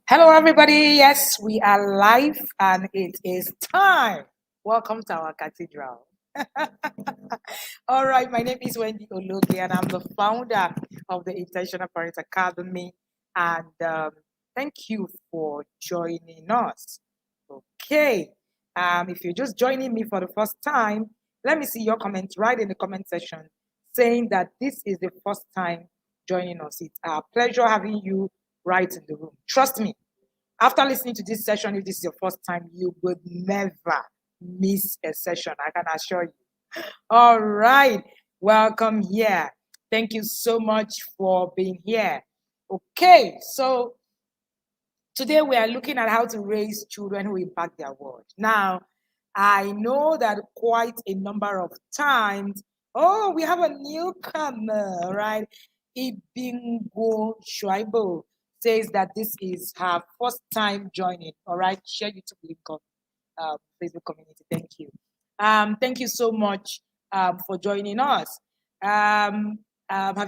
Hello, everybody. Yes, we are live and it is time. Welcome to our cathedral. All right, my name is Wendy Ologe and I'm the founder of the Intentional Parent Academy. And thank you for joining us. Okay, if you're just joining me for the first time, let me see your comments right in the comment section saying that this is the first time joining us. It's our pleasure having you right in the room. Trust me, after listening to this session, if this is your first time, you would never miss a session. I can assure you. All right. Welcome here. Thank you so much for being here. Okay. So today we are looking at how to raise children who impact their world. Now, I know that quite a number of times, oh, we have a newcomer, right? Ibingo Shuaibo says that this is her first time joining. All right, share YouTube link on Facebook community. Thank you. Thank you so much for joining us. Have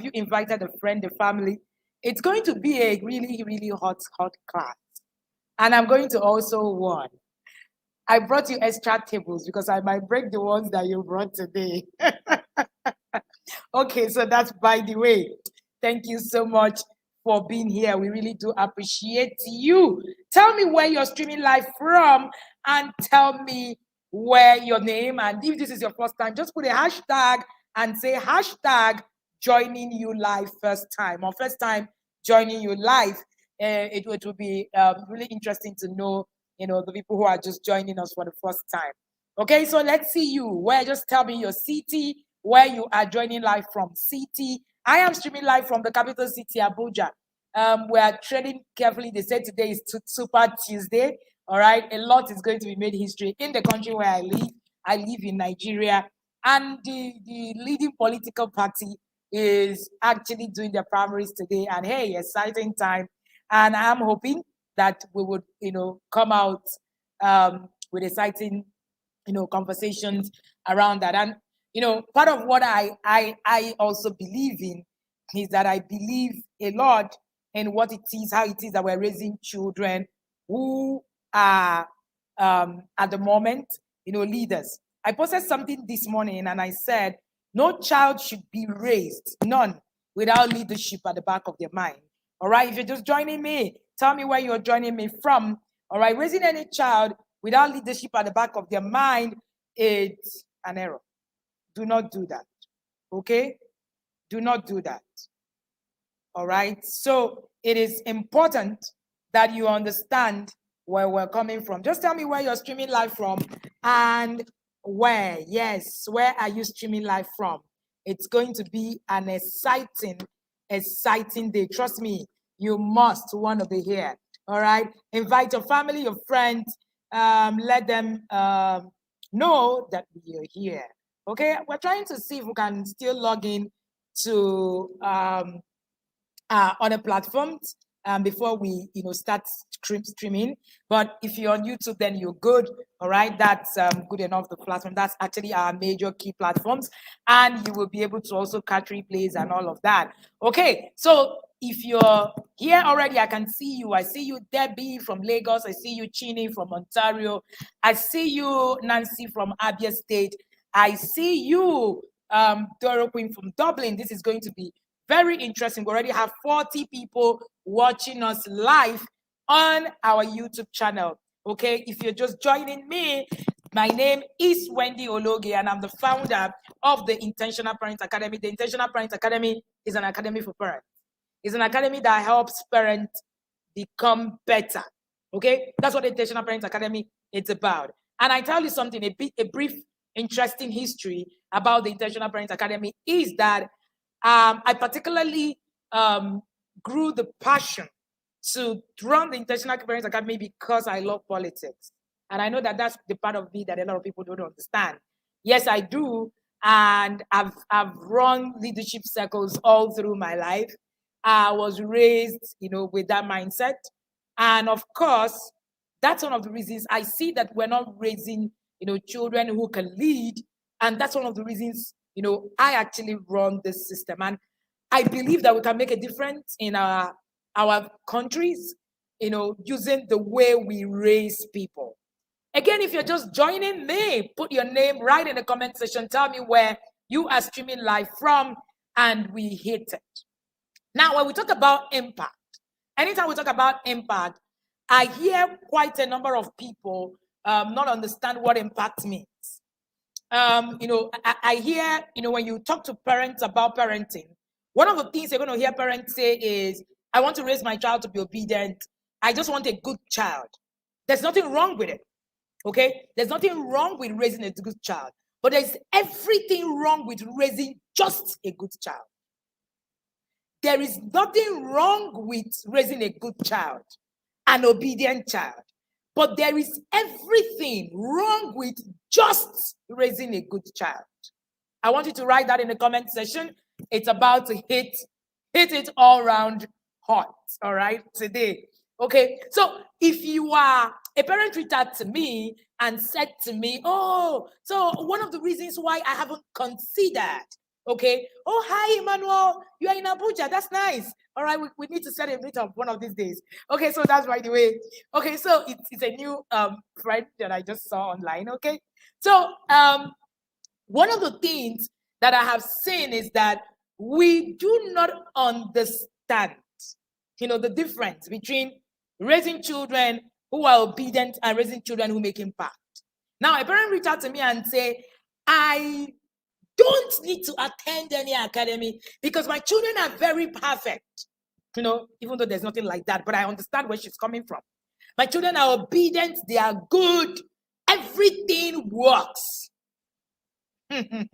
you invited a friend, a family? It's going to be a really, really hot class. And I'm going to also warn. I brought you extra tables because I might break the ones that you brought today. Okay, so that's by the way. Thank you so much for being here. We really do appreciate you. Tell me where you're streaming live from and tell me where your name, and if this is your first time, just put a hashtag and say hashtag joining you live first time or first time joining you live. It will be really interesting to know, the people who are just joining us for the first time. Okay, so let's see you. Where just tell me your city, where you are joining live from. City. I am streaming live from the capital city, Abuja. We are treading carefully. They said today is Super Tuesday. All right, a lot is going to be made history in the country where I live. I live in Nigeria, and the leading political party is actually doing their primaries today. And hey, exciting time! And I'm hoping that we would, come out with exciting, conversations around that. And part of what I also believe in is that I believe a lot in what it is, how it is that we're raising children who are at the moment, leaders. I posted something this morning and I said, no child should be raised, none, without leadership at the back of their mind. All right, if you're just joining me, tell me where you're joining me from. All right, raising any child without leadership at the back of their mind, it's an error. Do not do that. Okay? Do not do that. All right? So it is important that you understand where we're coming from. Just tell me where you're streaming live from and where. Yes, where are you streaming live from? It's going to be an exciting day. Trust me, you must want to be here. All right? Invite your family, your friends, let them know that we are here. Okay, we're trying to see if we can still log in to other platforms before we start streaming. But if you're on YouTube, then you're good. All right, that's good enough. The platform, that's actually our major key platforms, and you will be able to also catch replays and all of that. Okay, so if you're here already, I can see you. I see you, Debbie from Lagos. I see you, Chini from Ontario. I see you, Nancy from Abia State. I see you, Doro Queen from Dublin. This is going to be very interesting. We already have 40 people watching us live on our YouTube channel. Okay, if you're just joining me, my name is Wendy Ologe, and I'm the founder of the Intentional Parent Academy. The Intentional Parent Academy is an academy for parents. It's an academy that helps parents become better. Okay, that's what the Intentional Parent Academy is about. And I tell you something, a brief, interesting history about the Intentional Parent Academy is that I particularly grew the passion to run the Intentional Parents Academy because I love politics. And I know that that's the part of me that a lot of people don't understand. Yes, I do. And I've run leadership circles all through my life. I was raised, with that mindset. And of course, that's one of the reasons I see that we're not raising, children who can lead. And that's one of the reasons, I actually run this system. And I believe that we can make a difference in our countries using the way we raise people. Again, if you're just joining me, put your name right in the comment section. Tell me where you are streaming live from, and we hit it. Now, when we talk about impact, anytime we talk about impact, I hear quite a number of people not understand what impact means. I hear, when you talk to parents about parenting, one of the things you're going to hear parents say is, I want to raise my child to be obedient. I just want a good child. There's nothing wrong with it. Okay? There's nothing wrong with raising a good child. But there's everything wrong with raising just a good child. There is nothing wrong with raising a good child, an obedient child. But there is everything wrong with just raising a good child. I want you to write that in the comment section. It's about to hit it all round hot, all right, today. Okay, so if you are a parent reached out to me and said to me, oh, so one of the reasons why I haven't considered, okay, oh, hi, Emmanuel, you are in Abuja, that's nice. All right, we need to set a meet up one of these days. Okay, so that's by the way. Okay, so it's a new friend that I just saw online, okay? So one of the things that I have seen is that we do not understand, the difference between raising children who are obedient and raising children who make impact. Now, a parent reach out to me and say, I don't need to attend any academy because my children are very perfect. Even though there's nothing like that, but I understand where she's coming from. My children are obedient, they are good, everything works. And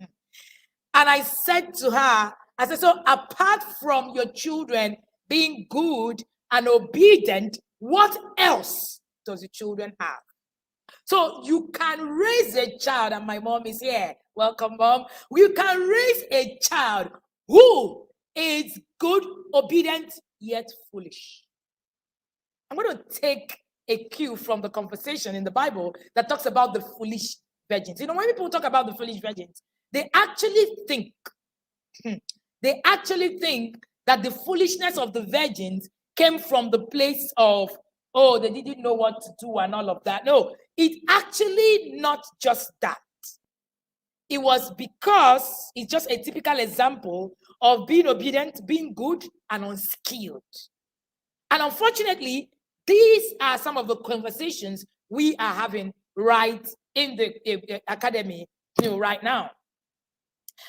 I said to her, I said, so apart from your children being good and obedient, what else does your children have? So you can raise a child, and my mom is here. Welcome, Mom. You can raise a child who is good, obedient, yet foolish. I'm going to take a cue from the conversation in the Bible that talks about the foolish virgins. When people talk about the foolish virgins, they actually think that the foolishness of the virgins came from the place of, oh, they didn't know what to do and all of that. No, it's actually not just that. It was because it's just a typical example of being obedient, being good, and unskilled. And unfortunately, these are some of the conversations we are having right in the academy right now.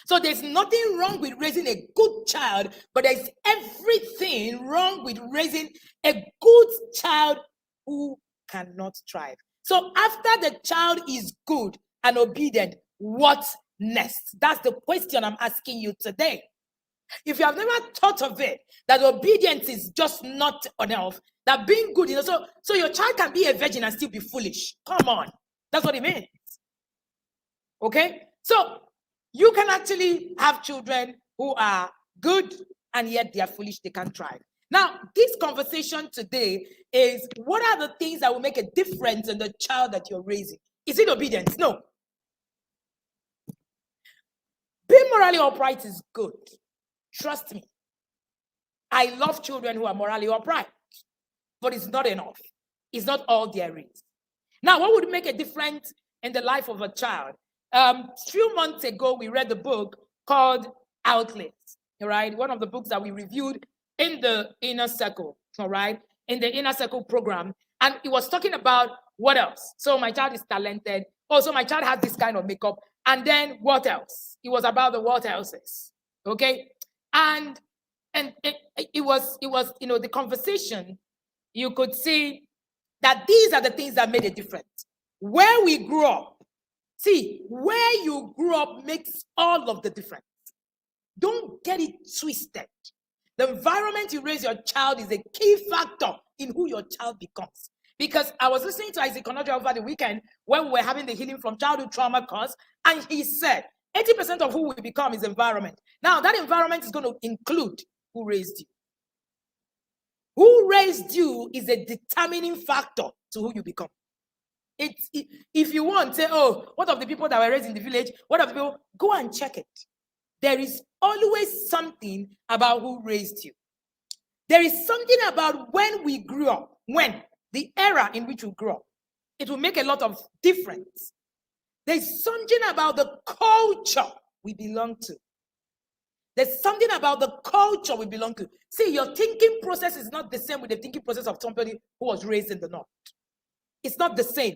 So there's nothing wrong with raising a good child, but there's everything wrong with raising a good child who cannot thrive. So after the child is good and obedient, what next? That's the question I'm asking you today. If you have never thought of it, that obedience is just not enough, that being good, so your child can be a virgin and still be foolish. Come on. That's what it means. Okay? So you can actually have children who are good and yet they are foolish, they can't thrive. Now, this conversation today is, what are the things that will make a difference in the child that you're raising? Is it obedience? No. Being morally upright is good. Trust me. I love children who are morally upright, but it's not enough. It's not all there is. Now, what would make a difference in the life of a child? A few months ago, we read the book called Outlier, all right? One of the books that we reviewed in the Inner Circle, all right? In the Inner Circle program. And it was talking about what else? So my child is talented. Oh, so my child has this kind of makeup. And then what else? It was about the what else's, okay? And it was, the conversation, you could see that these are the things that made a difference. Where we grew up, see, where you grew up makes all of the difference. Don't get it twisted. The environment you raise your child is a key factor in who your child becomes. Because I was listening to Isaac Onoja over the weekend when we were having the Healing from Childhood Trauma course, and he said 80% of who we become is environment. Now, that environment is going to include who raised you. Who raised you is a determining factor to who you become. If you want, say, oh, what of the people that were raised in the village? What of the people? Go and check it. There is always something about who raised you. There is something about when we grew up. when, the era in which we grow up, it will make a lot of difference. There's something about the culture we belong to. There's something about the culture we belong to. See, your thinking process is not the same with the thinking process of somebody who was raised in the North. It's not the same.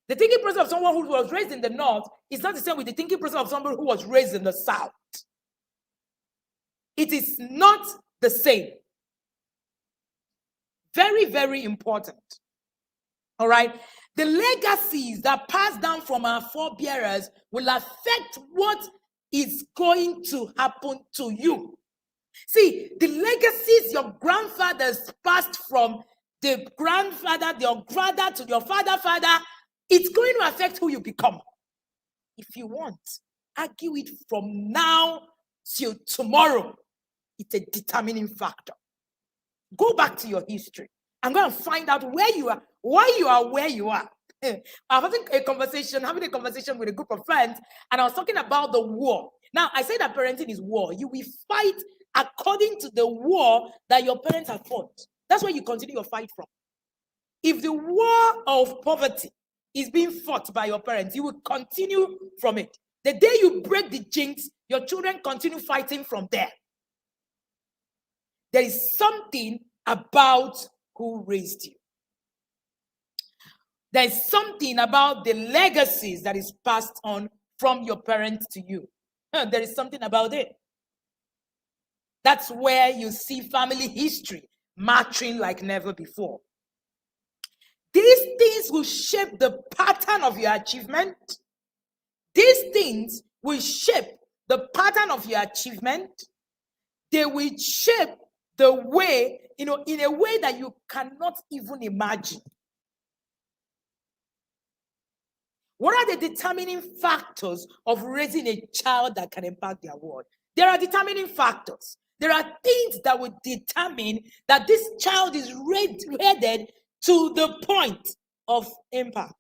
The thinking process of someone who was raised in the North is not the same with the thinking process of somebody who was raised in the South. It is not the same. Very, very important. All right? The legacies that pass down from our forebearers will affect what is going to happen to you. See, the legacies your grandfathers passed from the grandfather, your father to your father, it's going to affect who you become. If you want, argue it from now till tomorrow. It's a determining factor. Go back to your history. I'm going to find out where you are, why you are where you are. I was having a conversation with a group of friends, and I was talking about the war. Now, I say that parenting is war. You will fight according to the war that your parents have fought. That's where you continue your fight from. If the war of poverty is being fought by your parents, you will continue from it. The day you break the jinx, your children continue fighting from there. There is something about who raised you. There's something about the legacies that is passed on from your parents to you. There is something about it. That's where you see family history marching like never before. These things will shape the pattern of your achievement. These things will shape the pattern of your achievement. They will shape the way, in a way that you cannot even imagine. What are the determining factors of raising a child that can impact their world? There are determining factors. There are things that will determine that this child is headed to the point of impact.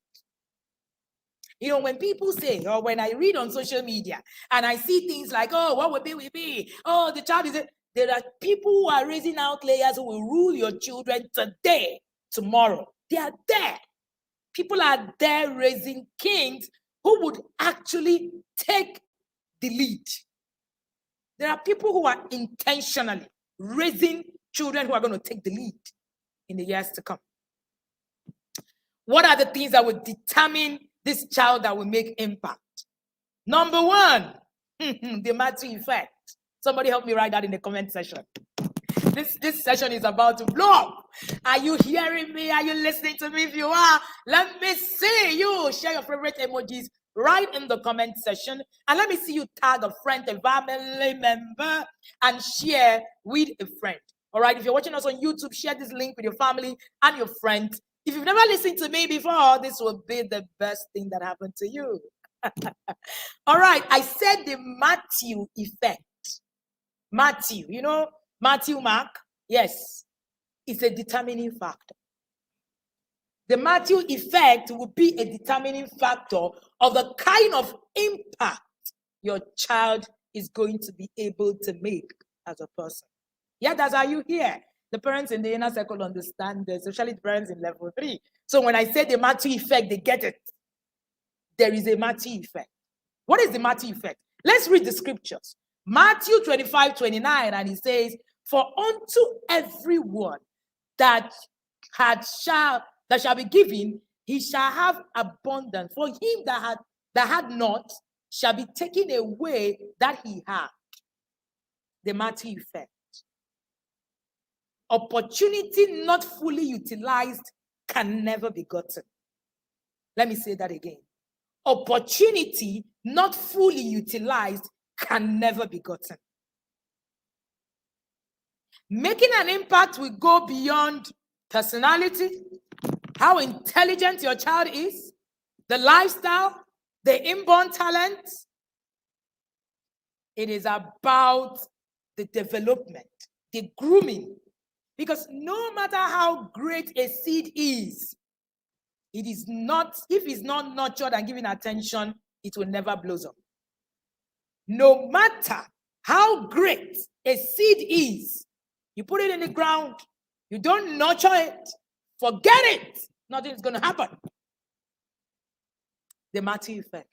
When people say, or when I read on social media and I see things like, oh, what will be? Oh, the child is... There are people who are raising outliers who will rule your children today, tomorrow. They are there. People are there raising kings who would actually take the lead. There are people who are intentionally raising children who are going to take the lead in the years to come. What are the things that will determine this child that will make impact? Number one, the Matthew effect. Somebody help me write that in the comment section. This session is about to blow up. Are you hearing me? Are you listening to me? If you are, let me see you. Share your favorite emojis right in the comment section. And let me see you tag a friend, a family member, and share with a friend. All right. If you're watching us on YouTube, share this link with your family and your friends. If you've never listened to me before, this will be the best thing that happened to you. All right. I said the Matthew effect. Matthew, Matthew, Mark, yes, it's a determining factor. The Matthew effect will be a determining factor of the kind of impact your child is going to be able to make as a person. Yeah, that's how you hear. The parents in the inner circle understand this, especially the parents in level 3. So when I say the Matthew effect, they get it. There is a Matthew effect. What is the Matthew effect? Let's read the scriptures. Matthew 25:29, and he says, for unto everyone that shall be given, he shall have abundance. For him that had not shall be taken away that he had. The Matthew effect. Opportunity not fully utilized can never be gotten. Let me say that again. Opportunity not fully utilized can never be gotten. Making an impact will go beyond personality, how intelligent your child is, the lifestyle, the inborn talents. It is about the development, the grooming. Because no matter how great a seed is, it is not, if it's not nurtured and given attention, it will never blossom. No matter how great a seed is, you put it in the ground, you don't nurture it, Forget it. Nothing's going to happen. The Matthew effect.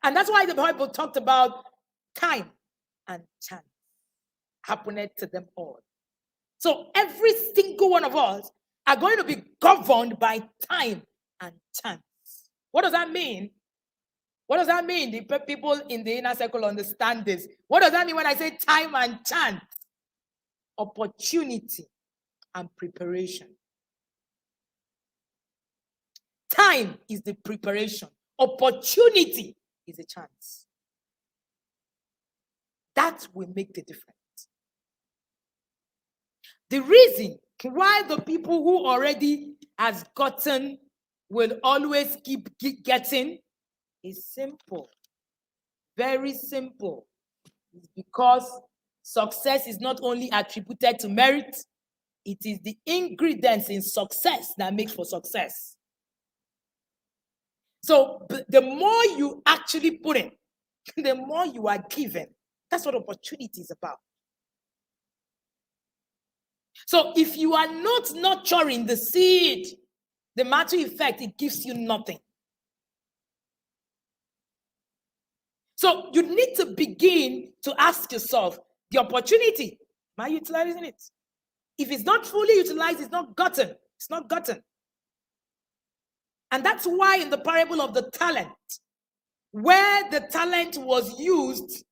And that's why the Bible talked about time and chance happening to them all. So every single one of us are going to be governed by time and chance. What does that mean? What does that mean? The people in the inner circle understand this. What does that mean when I say time and chance? Opportunity and preparation. Time is the preparation. Opportunity is a chance. That will make the difference. The reason why the people who already has gotten will always keep getting is simple. Very simple. It's because success is not only attributed to merit, it is the ingredients in success that makes for success. So the more you actually put in, the more you are given. That's what opportunity is about. So if you are not nurturing the seed, the Matthew effect, it gives you nothing. So you need to begin to ask yourself, the opportunity, am I utilizing it? If it's not fully utilized, it's not gotten. It's not gotten. And that's why in the parable of the talent, where the talent was used,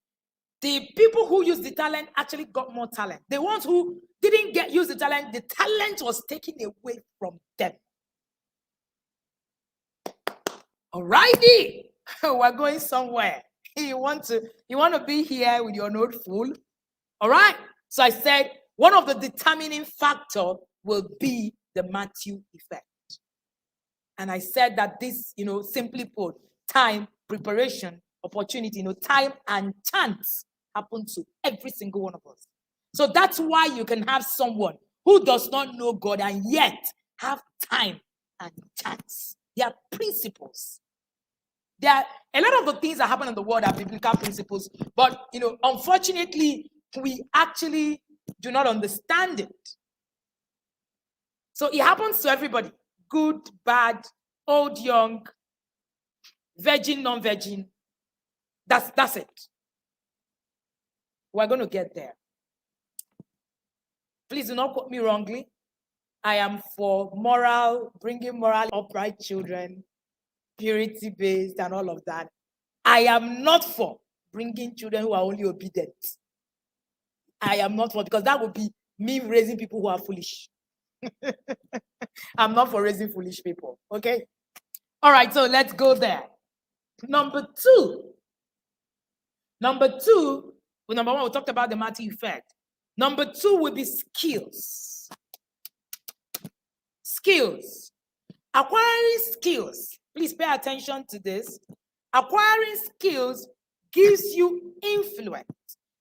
the people who used the talent actually got more talent. The ones who didn't use the talent was taken away from them. Alrighty, we're going somewhere. You want to be here with your note full? All right. So I said one of the determining factor will be the Matthew effect. And I said that this, simply put, time, preparation, opportunity, time and chance happen to every single one of us. So that's why you can have someone who does not know God and yet have time and chance. There are principles. There are a lot of the things that happen in the world are biblical principles, but unfortunately, we actually do not understand it. So it happens to everybody. Good, bad, old, young, virgin, non-virgin. That's it. We're going to get there. Please do not quote me wrongly. I am for bringing moral upright children, purity-based and all of that. I am not for bringing children who are only obedient. I am not for, because that would be me raising people who are foolish. I'm not for raising foolish people, okay? All right, so let's go there. Number one, we talked about the Matthew effect. Number 2 would be skills. Skills. Acquiring skills. Please pay attention to this. Acquiring skills gives you influence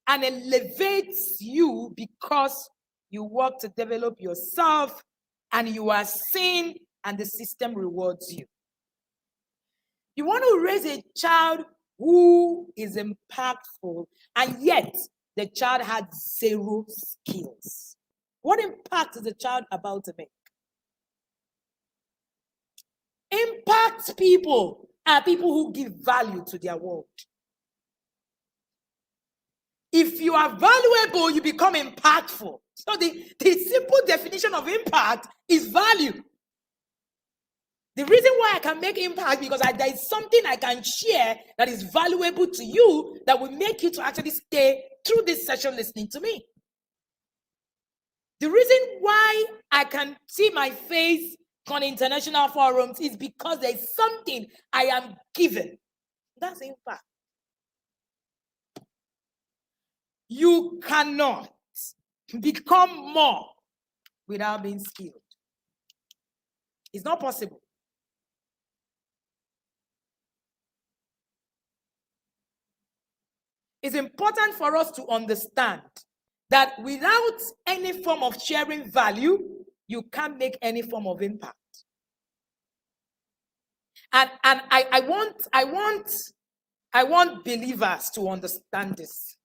and elevates you because you work to develop yourself and you are seen and the system rewards you. You want to raise a child who is impactful and yet the child had 0 skills. What impact is the child about to make? Impact people are people who give value to their world. If you are valuable, you become impactful. So the simple definition of impact is value. The reason why I can make impact because there is something I can share that is valuable to you that will make you to actually stay through this session listening to me. The reason why I can see my face on international forums is because there is something I am given. That's impact. You cannot become more without being skilled. It's not possible. It's important for us to understand that without any form of sharing value, you can't make any form of impact. And I want believers to understand this.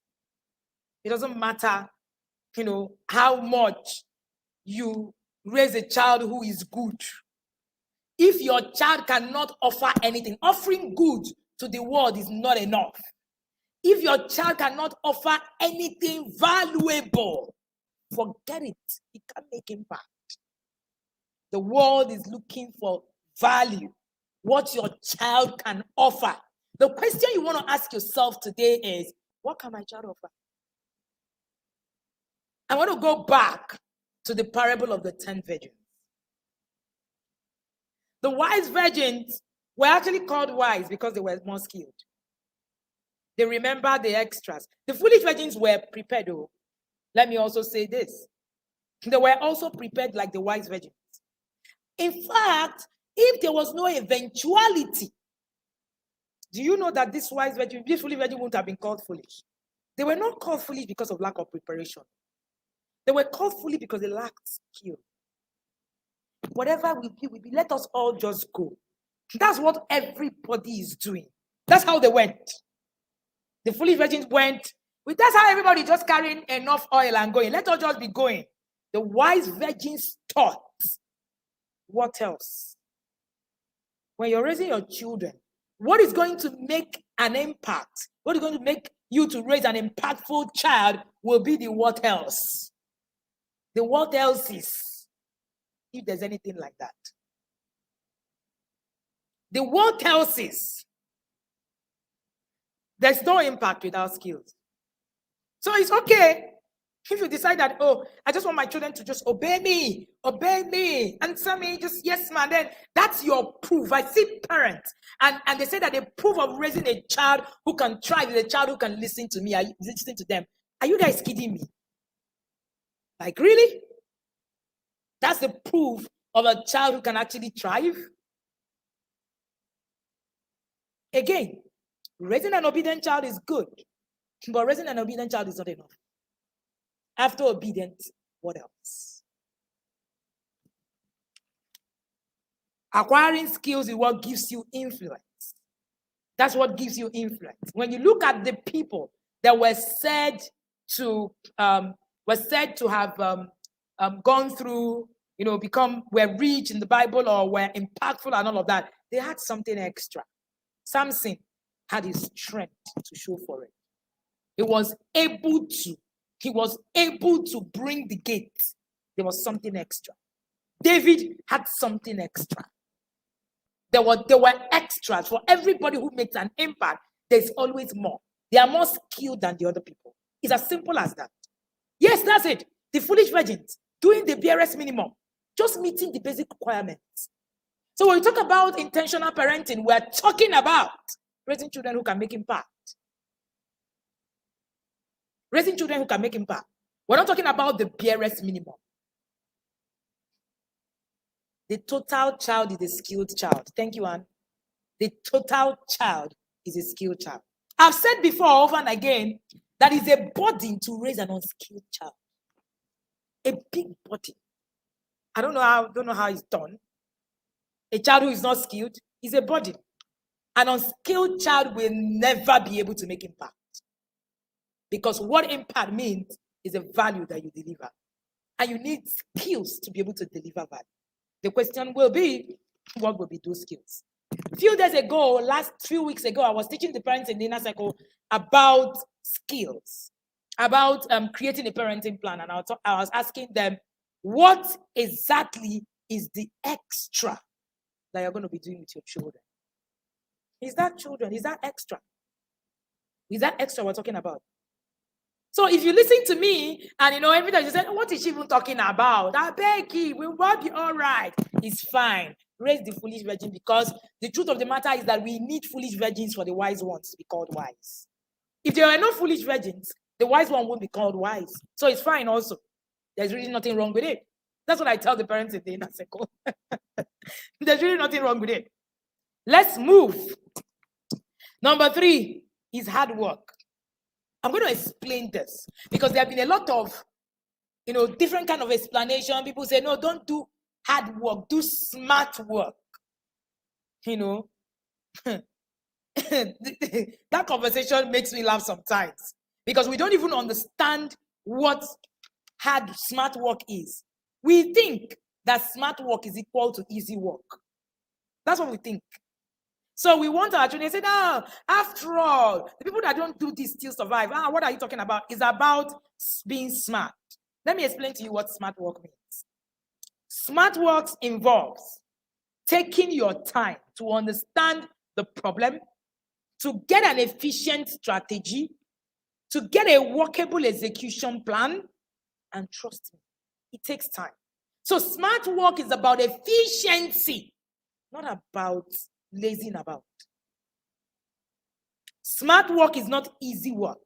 It doesn't matter, how much you raise a child who is good. If your child cannot offer anything, offering good to the world is not enough. If your child cannot offer anything valuable, forget it. It can't make impact. The world is looking for value, what your child can offer. The question you want to ask yourself today is, what can my child offer? I want to go back to the parable of the 10 virgins. The wise virgins were actually called wise because they were more skilled. They remember the extras. The foolish virgins were prepared, though. Let me also say this. They were also prepared like the wise virgins. In fact, if there was no eventuality, do you know that this foolish virgin wouldn't have been called foolish? They were not called foolish because of lack of preparation. They were called foolish because they lacked skill. Whatever we be, let us all just go. That's what everybody is doing. That's how they went. The foolish virgins went. That's how everybody just carrying enough oil and going. Let us just be going. The wise virgins thought. What else? When you're raising your children, what is going to make an impact? What is going to make you to raise an impactful child will be the what else. The what else is, if there's anything like that. The what else is. There's no impact without skills. So it's okay if you decide that, oh, I just want my children to just obey me, answer me, just yes, man. Then that's your proof. I see parents, and they say that the proof of raising a child who can thrive is a child who can listen to me. I listen to them. Are you guys kidding me? Like, really? That's the proof of a child who can actually thrive? Again, raising an obedient child is good, but raising an obedient child is not enough. After obedience, what else? Acquiring skills is what gives you influence. That's what gives you influence. When you look at the people that were said to have gone through, were rich in the Bible or were impactful and all of that, they had something extra. Samson had his strength to show for it. He was able to bring the gate. There was something extra. David had something extra. There were extras. For everybody who makes an impact, there's always more. They are more skilled than the other people. It's as simple as that. Yes, that's it. The foolish virgins doing the barest minimum, just meeting the basic requirements. So when we talk about intentional parenting, we're talking about raising children who can make impact. Raising children who can make impact. We're not talking about the barest minimum. The total child is a skilled child. Thank you, Anne. The total child is a skilled child. I've said before, over and again, that is a burden to raise an unskilled child. A big burden. I don't know how it's done. A child who is not skilled is a burden. An unskilled child will never be able to make impact. Because what impact means is the value that you deliver. And you need skills to be able to deliver value. The question will be, what will be those skills? A few weeks ago, I was teaching the parents in the inner circle about skills, about creating a parenting plan. And I was asking them, what exactly is the extra that you're going to be doing with your children? Is that children? Is that extra? Is that extra we're talking about? So if you listen to me and every time you say, what is she even talking about? I beg you, we will be all right. It's fine. Raise the foolish virgin, because the truth of the matter is that we need foolish virgins for the wise ones to be called wise. If there are no foolish virgins, the wise one won't be called wise. So it's fine also. There's really nothing wrong with it. That's what I tell the parents in the inner circle. There's really nothing wrong with it. Let's move. Number 3 is hard work. I'm going to explain this because there have been a lot of, different kind of explanation. People say, no, don't do hard work, do smart work. That conversation makes me laugh sometimes because we don't even understand what smart work is. We think that smart work is equal to easy work. That's what we think. So we want our children to say, no, after all, the people that don't do this still survive. What are you talking about? It's about being smart. Let me explain to you what smart work means. Smart work involves taking your time to understand the problem, to get an efficient strategy, to get a workable execution plan, and trust me, it takes time. So smart work is about efficiency, not about lazing about. Smart work is not easy work.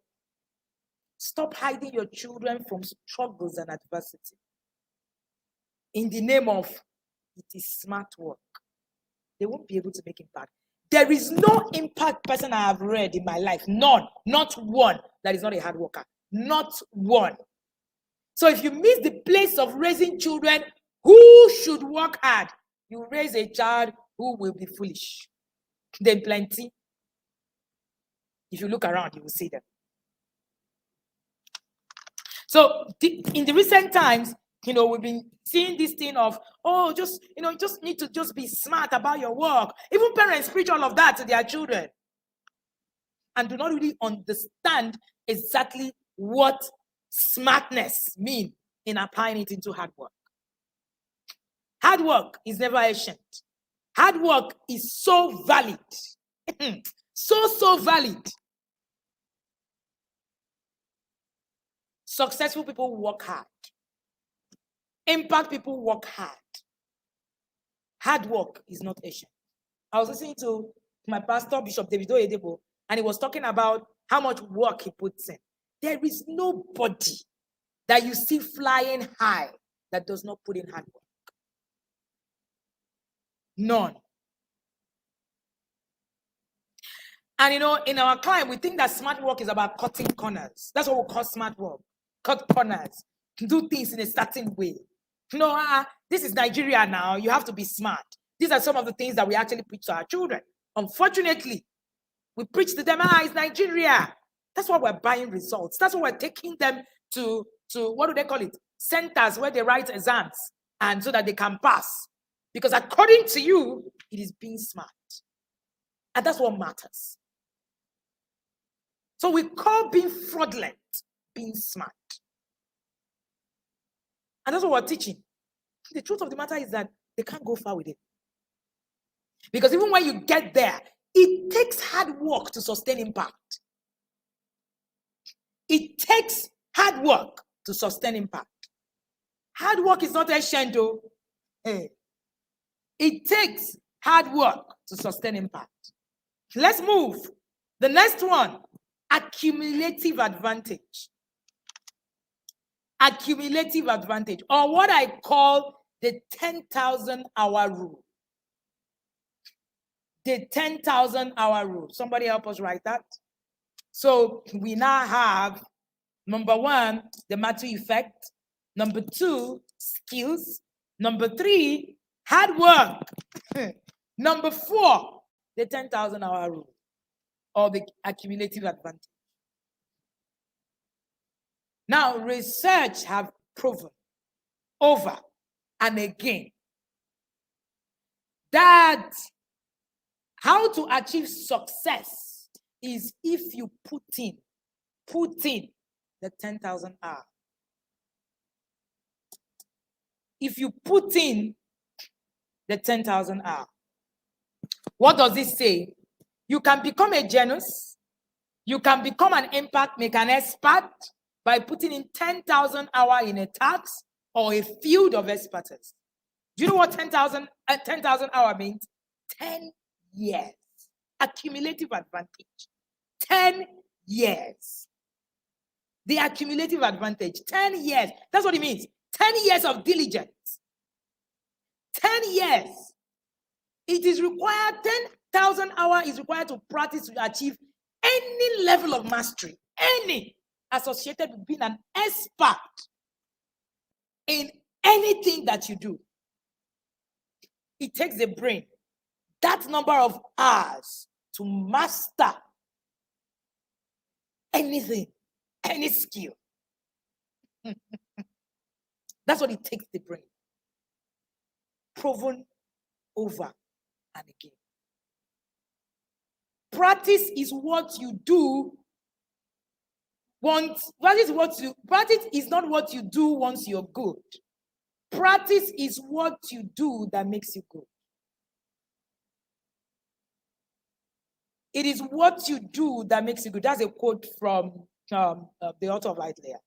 Stop hiding your children from struggles and adversity in the name of it is smart work. They won't be able to make impact. There is no impact person I have read in my life, none, not one, that is not a hard worker. Not one. So if you miss the place of raising children who should work hard, you raise a child who will be foolish. Then plenty. If you look around, you will see them. So in the recent times, we've been seeing this thing of, just need to just be smart about your work. Even parents preach all of that to their children and do not really understand exactly what smartness means in applying it into hard work. Hard work is never ancient. Hard work is so valid. so valid. Successful people work hard. Impact people work hard. Hard work is not ancient. I was listening to my pastor, Bishop David Oyedepo, and he was talking about how much work he puts in. There is nobody that you see flying high that does not put in hard work. None. And in our climb, we think that smart work is about cutting corners. That's what we call smart work. Cut corners. Do things in a certain way. This is Nigeria now. You have to be smart. These are some of the things that we actually preach to our children. Unfortunately, we preach to them, it's Nigeria. That's why we're buying results. That's why we're taking them to what do they call it? Centers where they write exams and so that they can pass. Because according to you, it is being smart. And that's what matters. So we call being fraudulent being smart. And that's what we're teaching. The truth of the matter is that they can't go far with it. Because even when you get there, it takes hard work to sustain impact. It takes hard work to sustain impact. Hard work is not ancient, though. It takes hard work to sustain impact. Let's move. The next one, accumulative advantage. Accumulative advantage, or what I call the 10,000 hour rule. The 10,000 hour rule. Somebody help us write that. So we now have, number 1, the Matthew effect. Number 2, skills. Number 3, hard work. Number 4, the 10,000 hour rule, or the accumulative advantage. Now, research have proven over and again that how to achieve success is if you put in the 10,000 hours. If you put in the 10,000 hours. What does this say? You can become a genius. You can become an impact maker, an expert, by putting in 10,000 hours in a task or a field of expertise. Do you know what 10,000 hours means? 10 years. Accumulative advantage. 10 years. The accumulative advantage. 10 years. That's what it means. 10 years of diligence. 10 years. It is required, 10,000 hours is required to practice to achieve any level of mastery. Any. Associated with being an expert in anything that you do. It takes the brain that number of hours to master anything, any skill. That's what it takes the brain. proven over and again. Practice is what you do once. Practice is not what you do once you're good. Practice is what you do that makes you good. It is what you do that makes you good. That's a quote from the author of Outlier.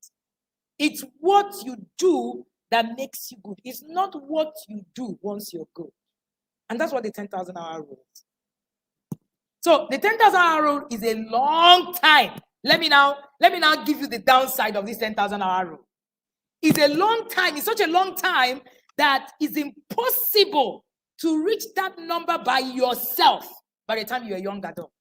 It's what you do that makes you good. It's not what you do once you're good. And that's what the 10,000 hour rule is. So the 10,000 hour rule is a long time. Let me now give you the downside of this 10,000 hour rule. It's a long time. It's such a long time that it's impossible to reach that number by yourself by the time you're a young adult.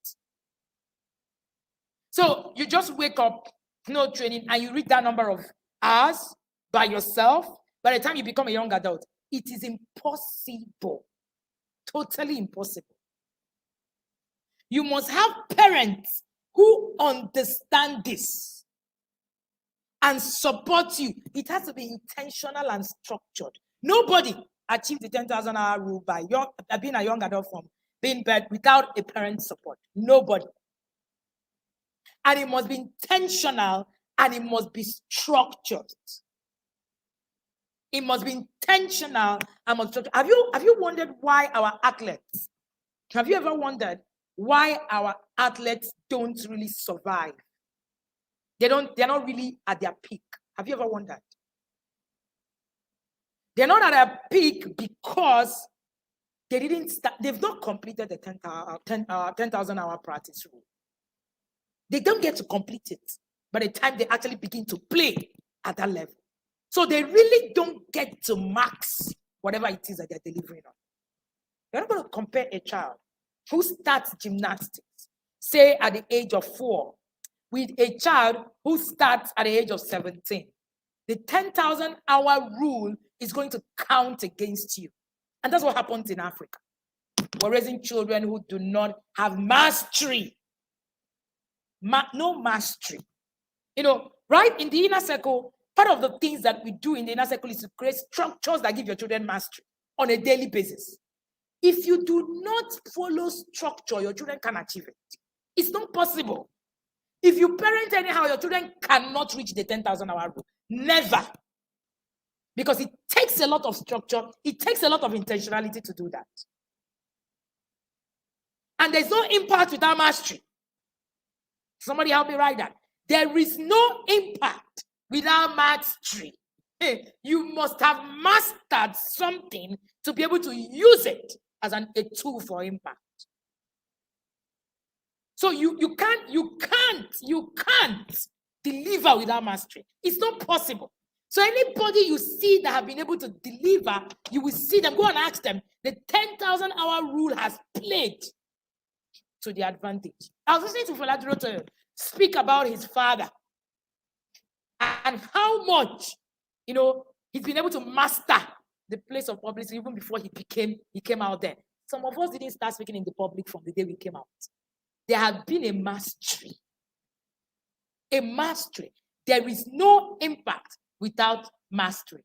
So you just wake up, no training, and you reach that number of hours by yourself. By the time you become a young adult, it is impossible. Totally impossible. You must have parents who understand this and support you. It has to be intentional and structured. Nobody achieved the 10,000 hour rule by being a young adult from being bad without a parent's support. Nobody. And it must be intentional and it must be structured. It must be intentional and must be structured. Have you wondered why our athletes? Have you ever wondered why our athletes don't really survive? They're not really at their peak. Have you ever wondered? They're not at their peak because they've not completed the 10,000 hour practice rule. They don't get to complete it by the time they actually begin to play at that level. So they really don't get to max whatever it is that they're delivering on. You're not going to compare a child who starts gymnastics, say at the age of 4, with a child who starts at the age of 17. The 10,000 hour rule is going to count against you. And that's what happens in Africa. We're raising children who do not have mastery. No mastery. Right in the inner circle, part of the things that we do in the inner circle is to create structures that give your children mastery on a daily basis. If you do not follow structure, your children can achieve it. It's not possible. If you parent anyhow, your children cannot reach the 10,000 hour rule. Never. Because it takes a lot of structure. It takes a lot of intentionality to do that. And there's no impact without mastery. Somebody help me write that. There is no impact without mastery. You must have mastered something to be able to use it as a tool for impact. So you can't deliver without mastery. It's not possible. So anybody you see that have been able to deliver, you will see them. Go and ask them. The 10,000 hour rule has played to the advantage. I was listening to Faladuro speak about his father and how much, he's been able to master the place of publicity even before he came out there. Some of us didn't start speaking in the public from the day we came out. There had been a mastery. A mastery. There is no impact without mastery.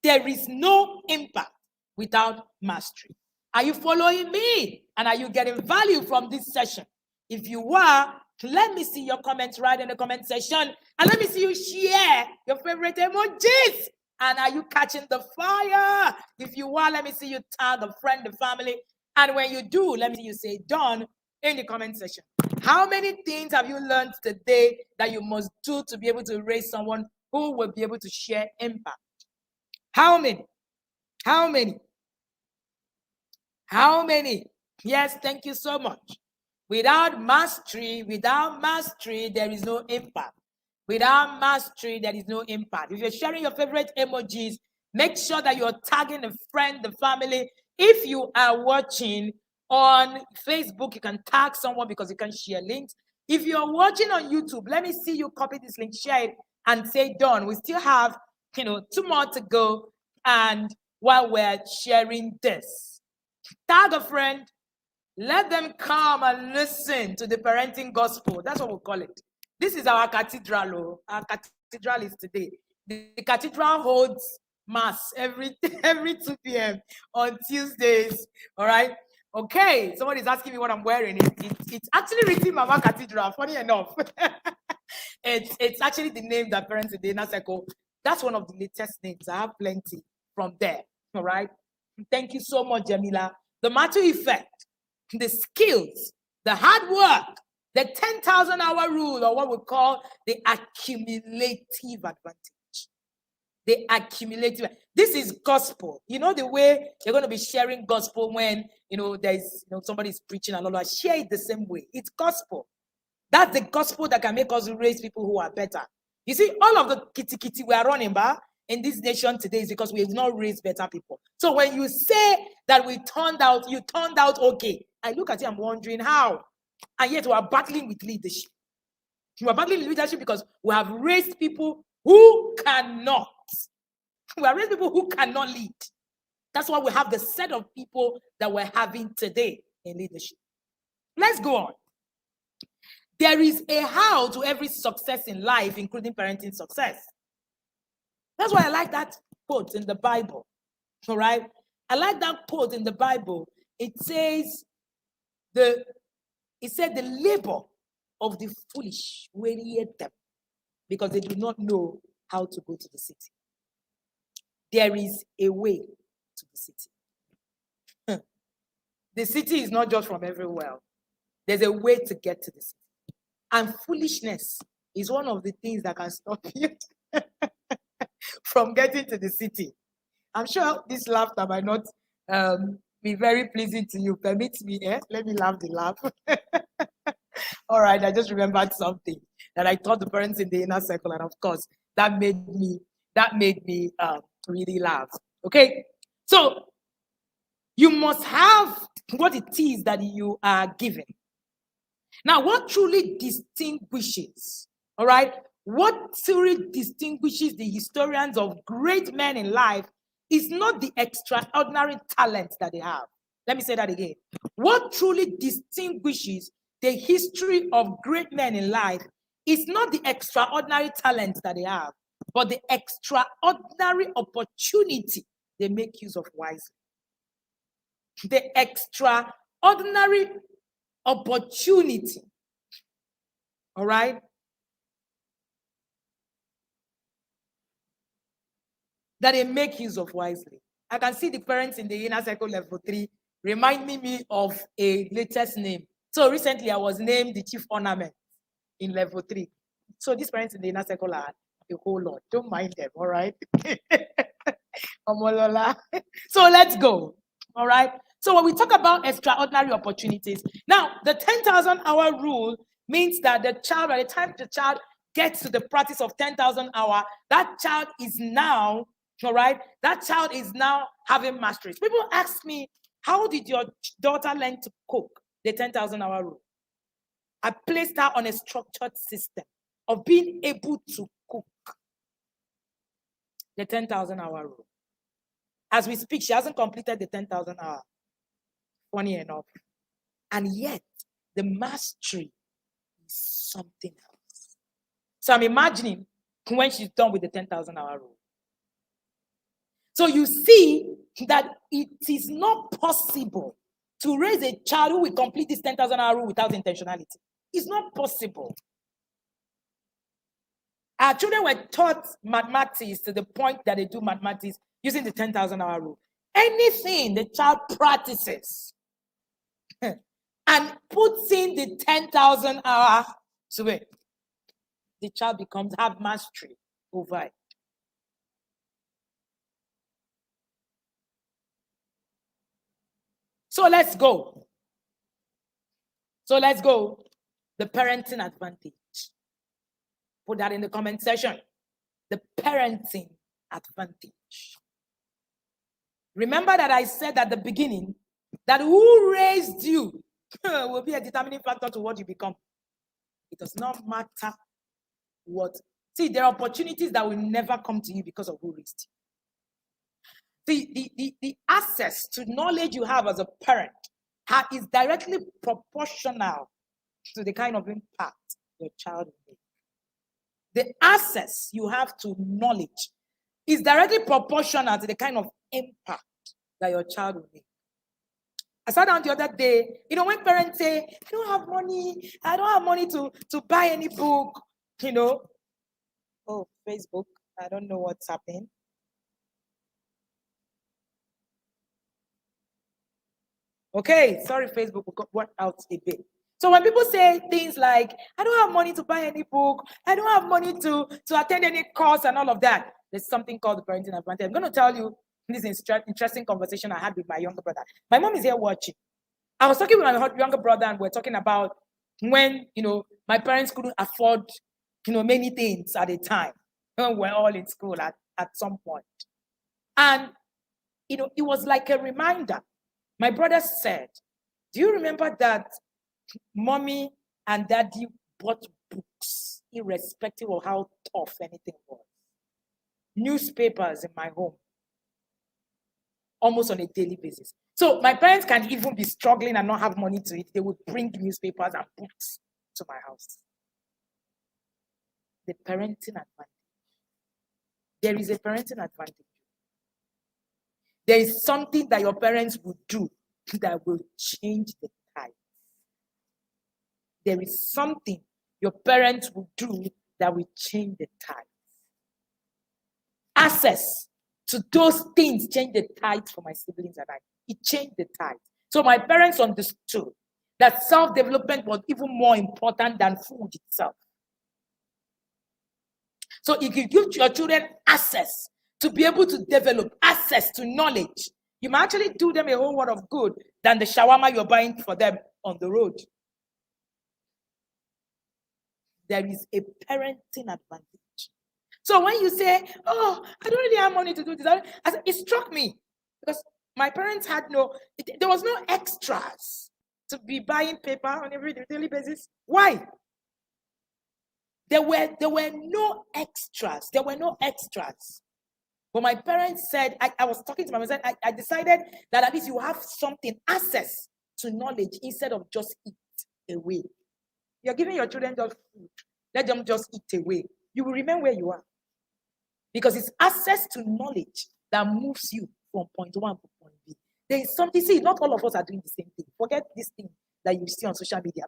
There is no impact without mastery. Are you following me? And are you getting value from this session? If you are, let me see your comments right in the comment section. And let me see you share your favorite emojis. And are you catching the fire? If you are, let me see you tag a friend, a family. And when you do, let me see you say done in the comment section. How many things have you learned today that you must do to be able to raise someone who will be able to share impact? How many? How many? How many? Yes, thank you so much. Without mastery, there is no impact. Without mastery, there is no impact. If you're sharing your favorite emojis, make sure that you're tagging a friend, the family. If you are watching on Facebook, you can tag someone because you can share links. If you're watching on YouTube, let me see you copy this link, share it, and say done. We still have, 2 more to go. And while we're sharing this, tag a friend, let them come and listen to the parenting gospel. That's what we call it. This is our cathedral. Our cathedral is today. The cathedral holds mass every 2 p.m. on Tuesdays. All right. Okay. Somebody's asking me what I'm wearing. It's actually written Mama Cathedral. Funny enough, it's actually the name that parents in the inner circle. That's one of the latest names. I have plenty from there. All right. Thank you so much, Jamila. The matter effect, the skills, the hard work, the 10,000 hour rule, or what we call the accumulative advantage. The accumulative. This is gospel. You know the way you're going to be sharing gospel when there's somebody's preaching and all that. Share it the same way. It's gospel. That's the gospel that can make us raise people who are better. You see, all of the kitty we are running back in this nation today is because we have not raised better people. So when you say that you turned out okay, I look at you, I'm wondering how. And yet we are battling with leadership. We are battling with leadership because we have raised people who cannot. We have raised people who cannot lead. That's why we have the set of people that we're having today in leadership. Let's go on. There is a how to every success in life, including parenting success. That's why I like that quote in the Bible. All right? I like that quote in the Bible. It says, the labor of the foolish wearieth them because they do not know how to go to the city. There is a way to the city. The city is not just from everywhere. There's a way to get to the city. And foolishness is one of the things that can stop you from getting to the city. I'm sure this laughter might not be very pleasing to you. Permit me, let me laugh the laugh. All right, I just remembered something that I taught the parents in the inner circle, and of course, that made me really laugh. Okay, so you must have what it is that you are given. Now, what truly distinguishes, all right, what truly distinguishes the historians of great men in life is not the extraordinary talent that they have. Let me say that again. What truly distinguishes the history of great men in life is not the extraordinary talent that they have, but the extraordinary opportunity they make use of wisely. The extraordinary opportunity. All right? That they make use of wisely. I can see the parents in the inner circle level 3 reminding me of a latest name. So recently I was named the chief ornament in level 3. So these parents in the inner circle are a whole lot. Don't mind them, all right? So let's go. All right. So when we talk about extraordinary opportunities, now the 10,000 hour rule means that the child, by the time the child gets to the practice of 10,000 hour, that child is now, all right, that child is now having masteries. People ask me, how did your daughter learn to cook? The 10,000 hour rule. I placed her on a structured system of being able to cook. The 10,000 hour rule. As we speak, she hasn't completed the 10,000 hour. Funny enough. And yet, the mastery is something else. So I'm imagining when she's done with the 10,000 hour rule. So you see that it is not possible to raise a child who will complete this 10,000 hour rule without intentionality. It's not possible. Our children were taught mathematics to the point that they do mathematics using the 10,000 hour rule. Anything the child practices and puts in the 10,000 hour to it, the child have mastery over it. So let's go. The parenting advantage. Put that in the comment section. The parenting advantage. Remember that I said at the beginning that who raised you will be a determining factor to what you become. It does not matter what. See, there are opportunities that will never come to you because of who raised you. The access to knowledge you have as a parent is directly proportional to the kind of impact your child will make. The access you have to knowledge is directly proportional to the kind of impact that your child will make. I sat down the other day, when parents say, I don't have money to buy any book, Oh, Facebook, I don't know what's happening. Okay, sorry, Facebook, we got one out a bit. So when people say things like, I don't have money to buy any book, I don't have money to attend any course and all of that, there's something called the parenting advantage. I'm going to tell you this interesting conversation I had with my younger brother. My mom is here watching. I was talking with my younger brother, and we're talking about when, my parents couldn't afford, many things at a time. When we're all in school at some point. And, it was like a reminder. My brother said, do you remember that mommy and daddy bought books, irrespective of how tough anything was? Newspapers in my home, almost on a daily basis. So my parents can even be struggling and not have money to eat. They would bring newspapers and books to my house. The parenting advantage. There is a parenting advantage. There is something that your parents would do that will change the tide. There is something your parents will do that will change the tide. Access to those things change the tide for my siblings and I. It changed the tide. So my parents understood that self-development was even more important than food itself. So if you give your children access to be able to develop, access to knowledge, you might actually do them a whole lot of good than the shawarma you're buying for them on the road. There is a parenting advantage. So when you say, oh, I don't really have money to do this, it struck me because my parents had there was no extras to be buying paper on every daily basis. Why? There were no extras. There were no extras. But my parents said, I was talking to my mom, I decided that at least you have something, access to knowledge instead of just eat away. You're giving your children just food. Let them just eat away. You will remain where you are. Because it's access to knowledge that moves you from point one to point B. There is something, see, not all of us are doing the same thing. Forget this thing that you see on social media.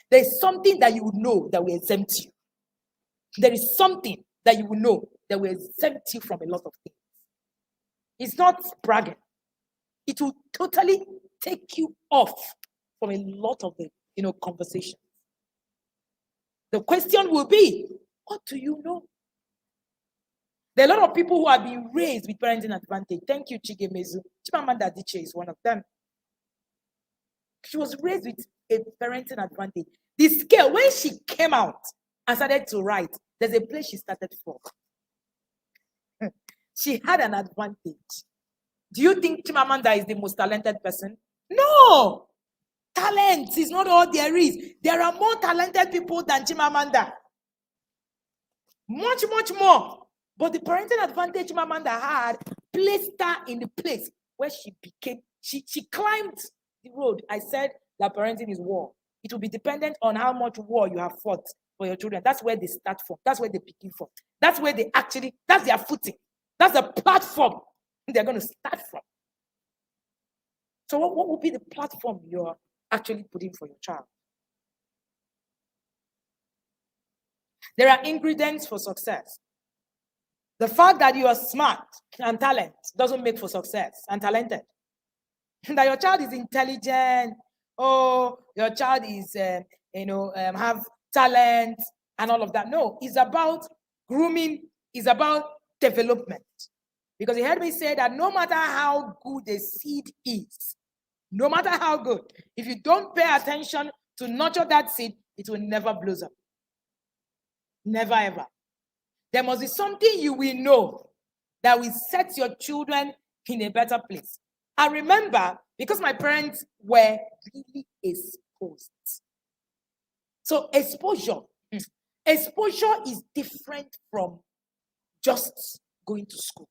There is something that you would know that will exempt you. There is something that you will know that will exempt you from a lot of things. It's not bragging. It will totally take you off from a lot of the conversations. The question will be, what do you know? There are a lot of people who have been raised with parenting advantage. Thank you, Chigemezu. Chimamanda Adichie is one of them. She was raised with a parenting advantage. The scale, when she came out and started to write, there's a place she started from. She had an advantage. Do you think Chimamanda is the most talented person? No! Talent is not all there is. There are more talented people than Chimamanda. Much, much more. But the parental advantage Chimamanda had placed her in the place where she climbed the road. I said that parenting is war. It will be dependent on how much war you have fought for your children. That's where they start from. That's where they begin from. That's where that's their footing. That's the platform they're going to start from. So what will be the platform you're actually putting for your child? There are ingredients for success. The fact that you are smart and talent doesn't make for success and talented. That your child is intelligent, your child is, have talent and all of that. No, it's about grooming, it's about development. Because you heard me say that no matter how good a seed is, no matter how good, if you don't pay attention to nurture that seed, it will never blossom. Never ever. There must be something you will know that will set your children in a better place. I remember, because my parents were really exposed. So exposure is different from just going to school,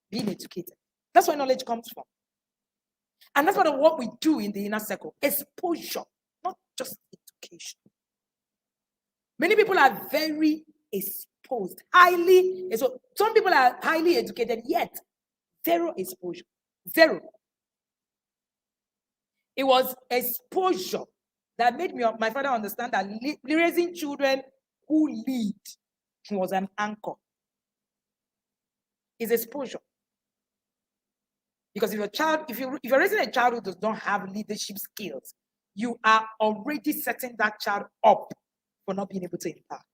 being educated. That's where knowledge comes from. And that's what we do in the inner circle. Exposure, not just education. Many people are very exposed, highly. So some people are highly educated, yet zero exposure. Zero. It was exposure that made my father understand that raising children who lead was an anchor. Is exposure. Because if you're raising a child who does not have leadership skills, you are already setting that child up for not being able to impact.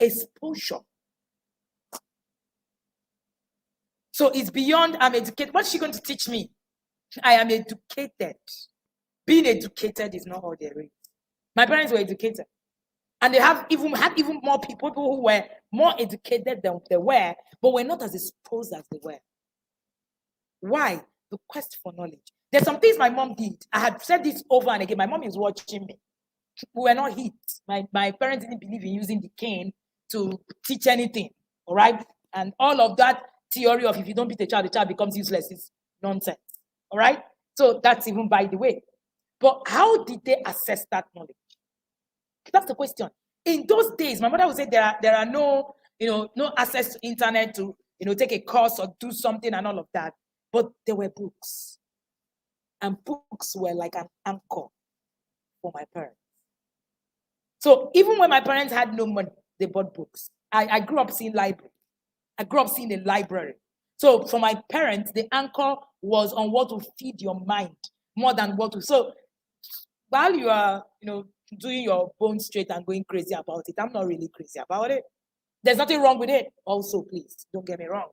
Exposure. So it's beyond I'm educated. What's she going to teach me? I am educated. Being educated is not all there is. My parents were educated. And they had even more people who were more educated than they were, but were not as exposed as they were. Why? The quest for knowledge. There's some things my mom did. I had said this over and again. My mom is watching me. We were not hit. My parents didn't believe in using the cane to teach anything. All right? And all of that theory of if you don't beat the child becomes useless is nonsense. All right? So that's even by the way. But how did they assess that knowledge? That's the question. In those days, my mother would say there are no access to internet to take a course or do something and all of that. But there were books. And books were like an anchor for my parents. So even when my parents had no money, they bought books. I grew up seeing library. I grew up seeing a library. So for my parents, the anchor was on what will feed your mind more than what will. So while you are, doing your bones straight and going crazy about it, I'm not really crazy about it. There's nothing wrong with it. Also, please don't get me wrong.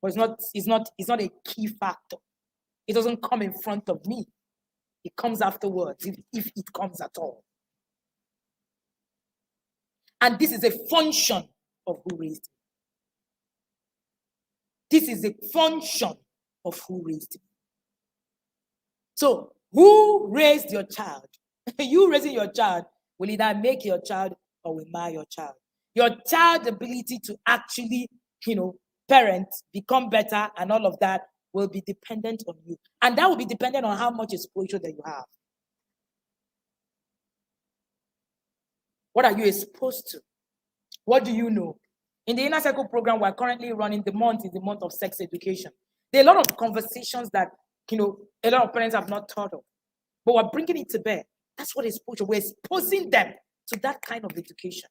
But it's not a key factor. It doesn't come in front of me. It comes afterwards, if it comes at all. And this is a function of who raised me. This is a function of who raised me. So, who raised your child? You raising your child will either make your child or will mar your child. Your child's ability to actually, parent, become better, and all of that will be dependent on you. And that will be dependent on how much exposure that you have. What are you exposed to? What do you know? In the Inner Circle program, we're currently running, the month is the month of sex education. There are a lot of conversations that, a lot of parents have not thought of. But we're bringing it to bear. That's what exposure. We're exposing them to that kind of education.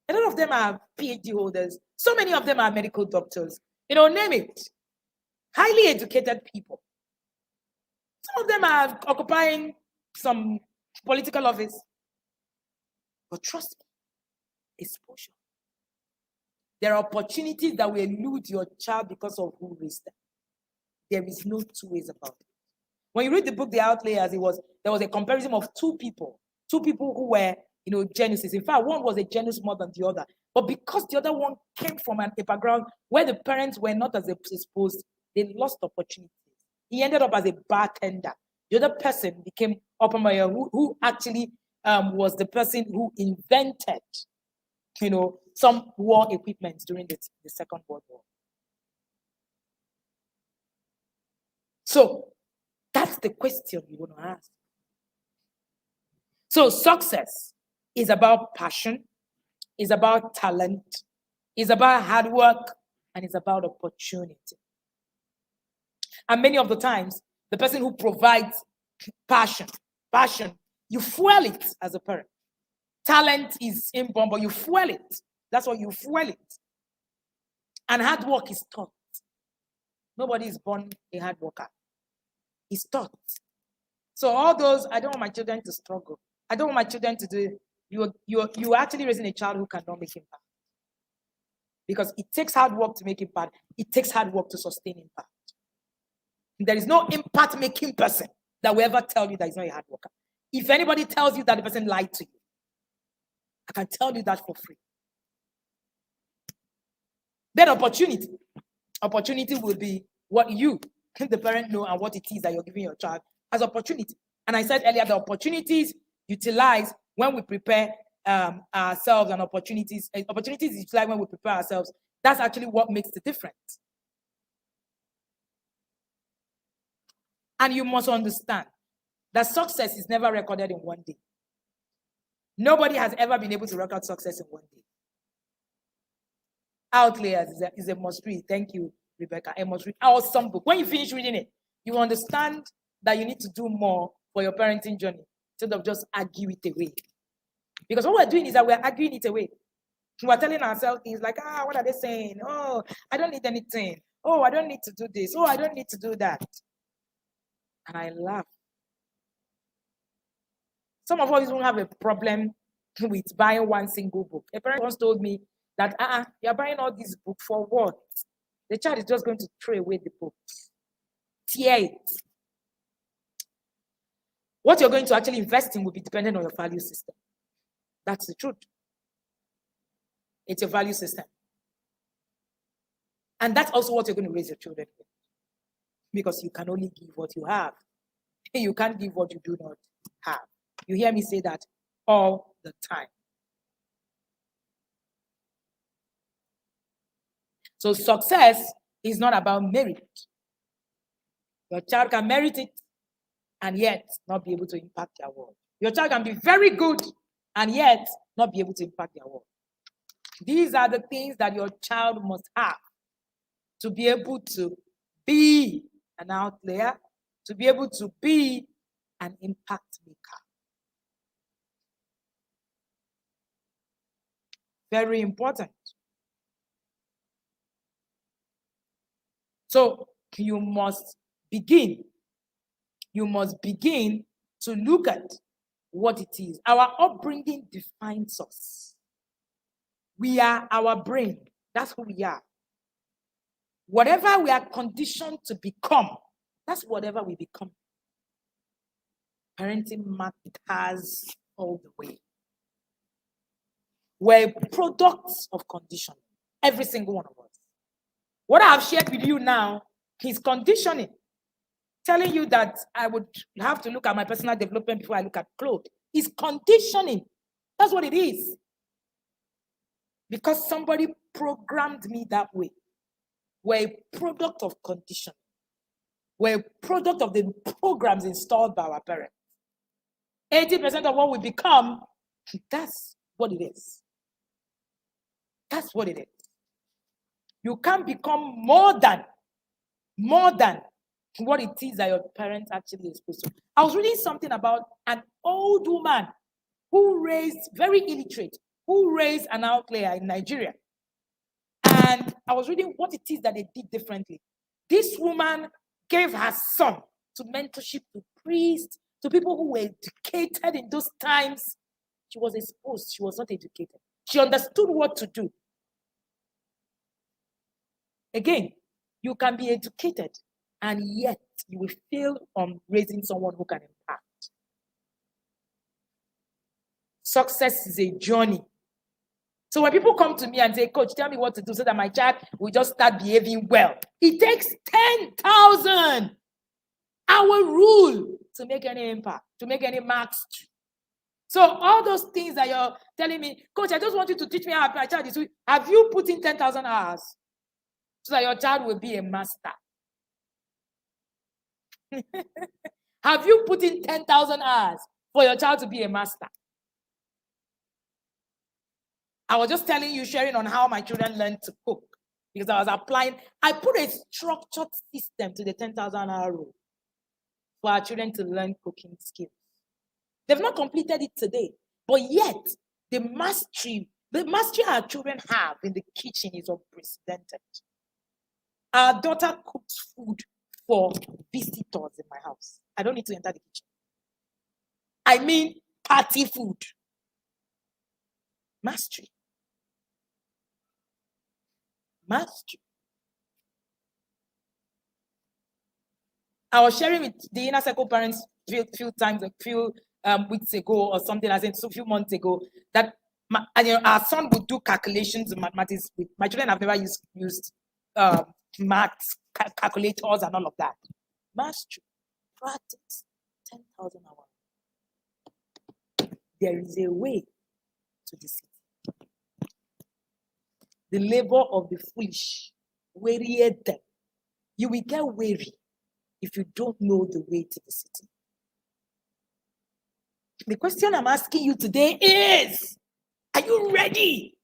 A lot of them are PhD holders. So many of them are medical doctors. Name it. Highly educated people. Some of them are occupying some political office. But trust me, exposure. There are opportunities that will elude your child because of who raised them. There is no two ways about it. When you read the book, The Outliers, there was a comparison of two people who were, geniuses. In fact, one was a genius more than the other. But because the other one came from a background where the parents were not as exposed, they lost opportunities. He ended up as a bartender. The other person became Oppenheimer, who actually was the person who invented, some war equipment during the Second World War. So that's the question you want to ask. So success is about passion, is about talent, is about hard work, and it's about opportunity. And many of the times, the person who provides passion, you fuel it as a parent. Talent is inborn, but you fuel it. That's why you fuel it. And hard work is taught. Nobody is born a hard worker. It's taught. So all those, I don't want my children to struggle. I don't want my children to do it. You're actually raising a child who cannot make impact. Because it takes hard work to make impact. It takes hard work to sustain impact. There is no impact-making person that will ever tell you that he's not a hard worker. If anybody tells you that, the person lied to you. I can tell you that for free. Then opportunity will be what you, the parent, know and what it is that you're giving your child as opportunity. And I said earlier, the opportunities utilize when we prepare ourselves, and opportunities utilize when we prepare ourselves. That's actually what makes the difference. And you must understand that success is never recorded in one day. Nobody has ever been able to work out success in one day. Outliers is a must read. Thank you, Rebecca. A must read. Awesome book. When you finish reading it, you understand that you need to do more for your parenting journey instead of just argue it away. Because what we're doing is that we're arguing it away. We're telling ourselves things like, what are they saying? Oh, I don't need anything. Oh, I don't need to do this. Oh, I don't need to do that. And I laugh. Some of us don't have a problem with buying one single book. A parent once told me that, you're buying all these books for what? The child is just going to throw away the book. Tear it. What you're going to actually invest in will be dependent on your value system. That's the truth. It's a value system. And that's also what you're going to raise your children with. Because you can only give what you have. You can't give what you do not have. You hear me say that all the time. So success is not about merit. Your child can merit it and yet not be able to impact their world. Your child can be very good and yet not be able to impact their world. These are the things that your child must have to be able to be an outlier, to be able to be an impact maker. Very important. So you must begin to look at what it is. Our upbringing defines us. We are our brain. That's who we are. Whatever we are conditioned to become, that's whatever we become. Parenting matters all the way. We're products of conditioning. Every single one of us. What I have shared with you now is conditioning. Telling you that I would have to look at my personal development before I look at clothes. It's conditioning. That's what it is. Because somebody programmed me that way. We're a product of conditioning. We're a product of the programs installed by our parents. 80% of what we become, that's what it is. That's what it is. You can't become more than what it is that your parents actually is supposed to. I was reading something about an old woman who raised, very illiterate, who raised an outlier in Nigeria. And I was reading what it is that they did differently. This woman gave her son to mentorship, to priests, to people who were educated in those times. She was exposed. She was not educated. She understood what to do. Again, you can be educated and yet you will fail on raising someone who can impact. Success is a journey. So when people come to me and say, Coach, tell me what to do so that my child will just start behaving well. It takes 10,000 hour rule to make any impact, to make any marks. So all those things that you're telling me, Coach, I just want you to teach me how my child is. Have you put in 10,000 hours so that your child will be a master? Have you put in 10,000 hours for your child to be a master? I was just telling you, sharing on how my children learned to cook because I was applying. I put a structured system to the 10,000 hour rule for our children to learn cooking skills. They've not completed it today, but yet the mastery our children have in the kitchen is unprecedented. Our daughter cooks food for visitors in my house. I don't need to enter the kitchen. I mean party food. Mastery. I was sharing with the inner circle parents a few weeks ago or something, I said a few months ago, that our son would do calculations in mathematics. My children have never used maths, calculators and all of that. Mastery, practice, 10,000 hours. There is a way to the city. The labor of the foolish, wearieth them. You will get weary if you don't know the way to the city. The question I'm asking you today is, are you ready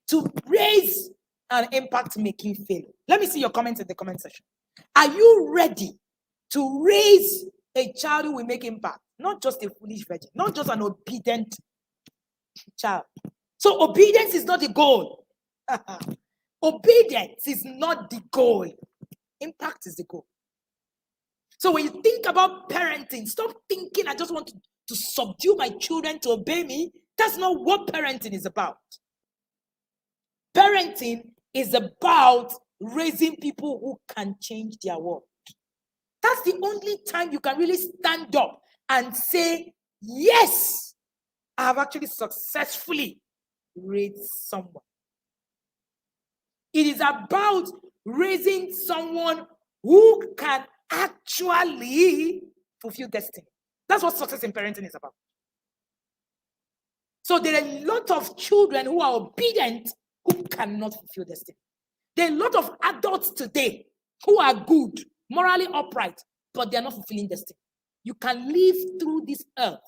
to raise an impact-making failure? Let me see your comments in the comment section. Are you ready to raise a child who will make impact? Not just a foolish virgin, not just an obedient child. So obedience is not the goal. Obedience is not the goal. Impact is the goal. So when you think about parenting, stop thinking I just want to subdue my children to obey me. That's not what parenting is about. Parenting is about raising people who can change their world. That's the only time you can really stand up and say, yes, I have actually successfully raised someone. It is about raising someone who can actually fulfill destiny. That's what success in parenting is about. So there are a lot of children who are obedient who cannot fulfill destiny. There are a lot of adults today who are good, morally upright, but they are not fulfilling destiny. You can live through this earth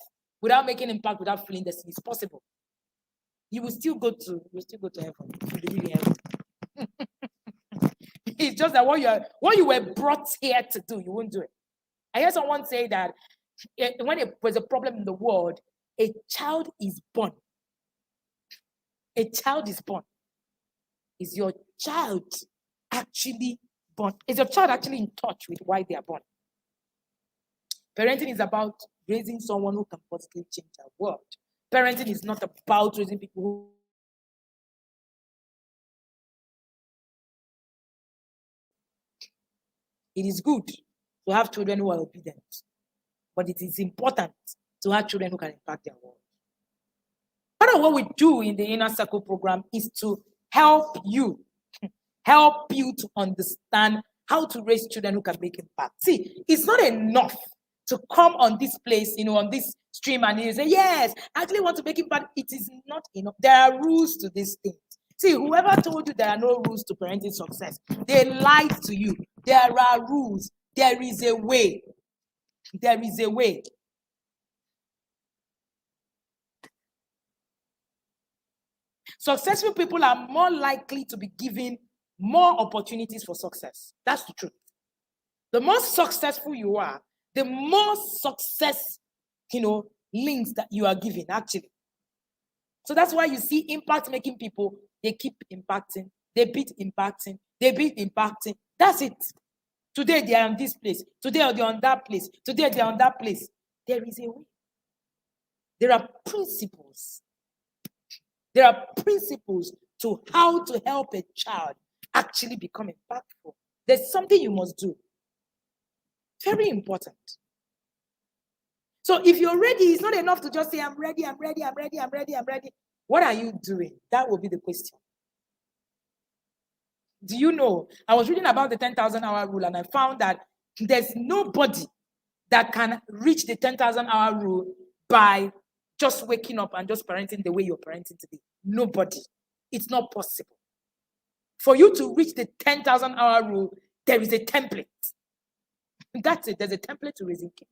without making impact, without fulfilling destiny. It's possible. You will still go to heaven if you believe in heaven. It's just that what you were brought here to do, you won't do it. I hear someone say that when there's a problem in the world, a child is born. A child is born. Is your child actually born? Is your child actually in touch with why they are born? Parenting is about raising someone who can positively change our world. Parenting is not about raising people who it is good to have children who are obedient, but it is important to have children who can impact their world. Part of what we do in the Inner Circle program is to help you to understand how to raise children who can make impact. See, it's not enough to come on this place, on this stream and you say, yes, I actually want to make impact. It is not enough. There are rules to this thing. See, whoever told you there are no rules to parenting success, they lied to you. There are rules. There is a way. There is a way. Successful people are more likely to be given more opportunities for success. That's the truth. The more successful you are, the more success, links that you are given, actually. So that's why you see impact-making people, they keep impacting, they beat impacting, they beat impacting. That's it. Today they are on this place. Today they are on that place. Today they are on that place. There is a way. There are principles. There are principles to how to help a child actually become impactful. There's something you must do. Very important. So if you're ready, it's not enough to just say, I'm ready, I'm ready, I'm ready, I'm ready, I'm ready. What are you doing? That will be the question. Do you know? I was reading about the 10,000 hour rule and I found that there's nobody that can reach the 10,000 hour rule by just waking up and just parenting the way you're parenting today. Nobody. It's not possible. For you to reach the 10,000 hour rule, there is a template. That's it. There's a template to raising kids.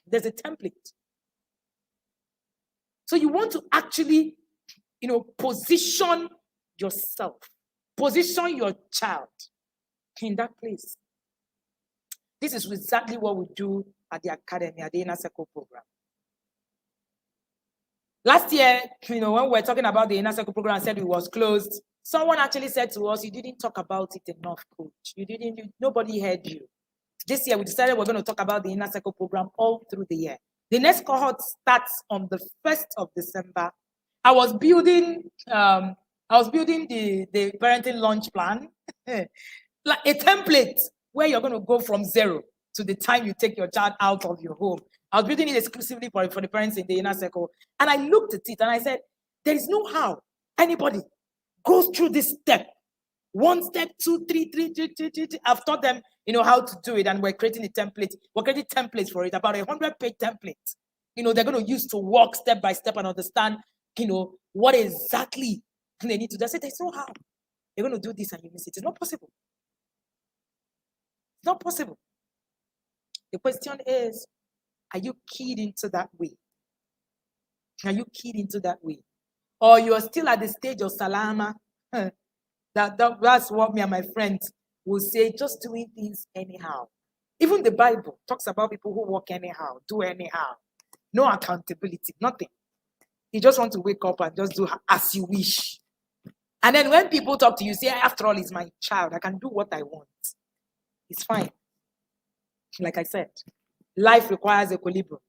There's a template. So you want to actually, position yourself, position your child in that place. This is exactly what we do at the academy, at the Inner Circle program. Last year, when we were talking about the Inner Circle program, I said it was closed. Someone actually said to us, you didn't talk about it enough, coach. Nobody heard you. This year, we decided we're going to talk about the Inner Circle program all through the year. The next cohort starts on the 1st of December. I was building the parenting launch plan, like a template where you're going to go from zero to the time you take your child out of your home. I was building it exclusively for the parents in the Inner Circle. And I looked at it and I said, there is no how anybody goes through this step. 1 step, 2, 3. I've taught them, how to do it, and we're creating a template. We're creating templates for it, about 100-page template. They're going to use to walk step by step and understand, what exactly they need to do. I said, there's no how. You're going to do this and you miss it. It's not possible. It's not possible. The question is, Are you keyed into that way? Are you keyed into that way? Or you're still at the stage of salama? That's what me and my friends will say, just doing things anyhow. Even the Bible talks about people who walk anyhow, do anyhow. No accountability, nothing. You just want to wake up and just do as you wish. And then when people talk to you, say, after all, he's my child. I can do what I want. It's fine. Like I said, life requires equilibrium.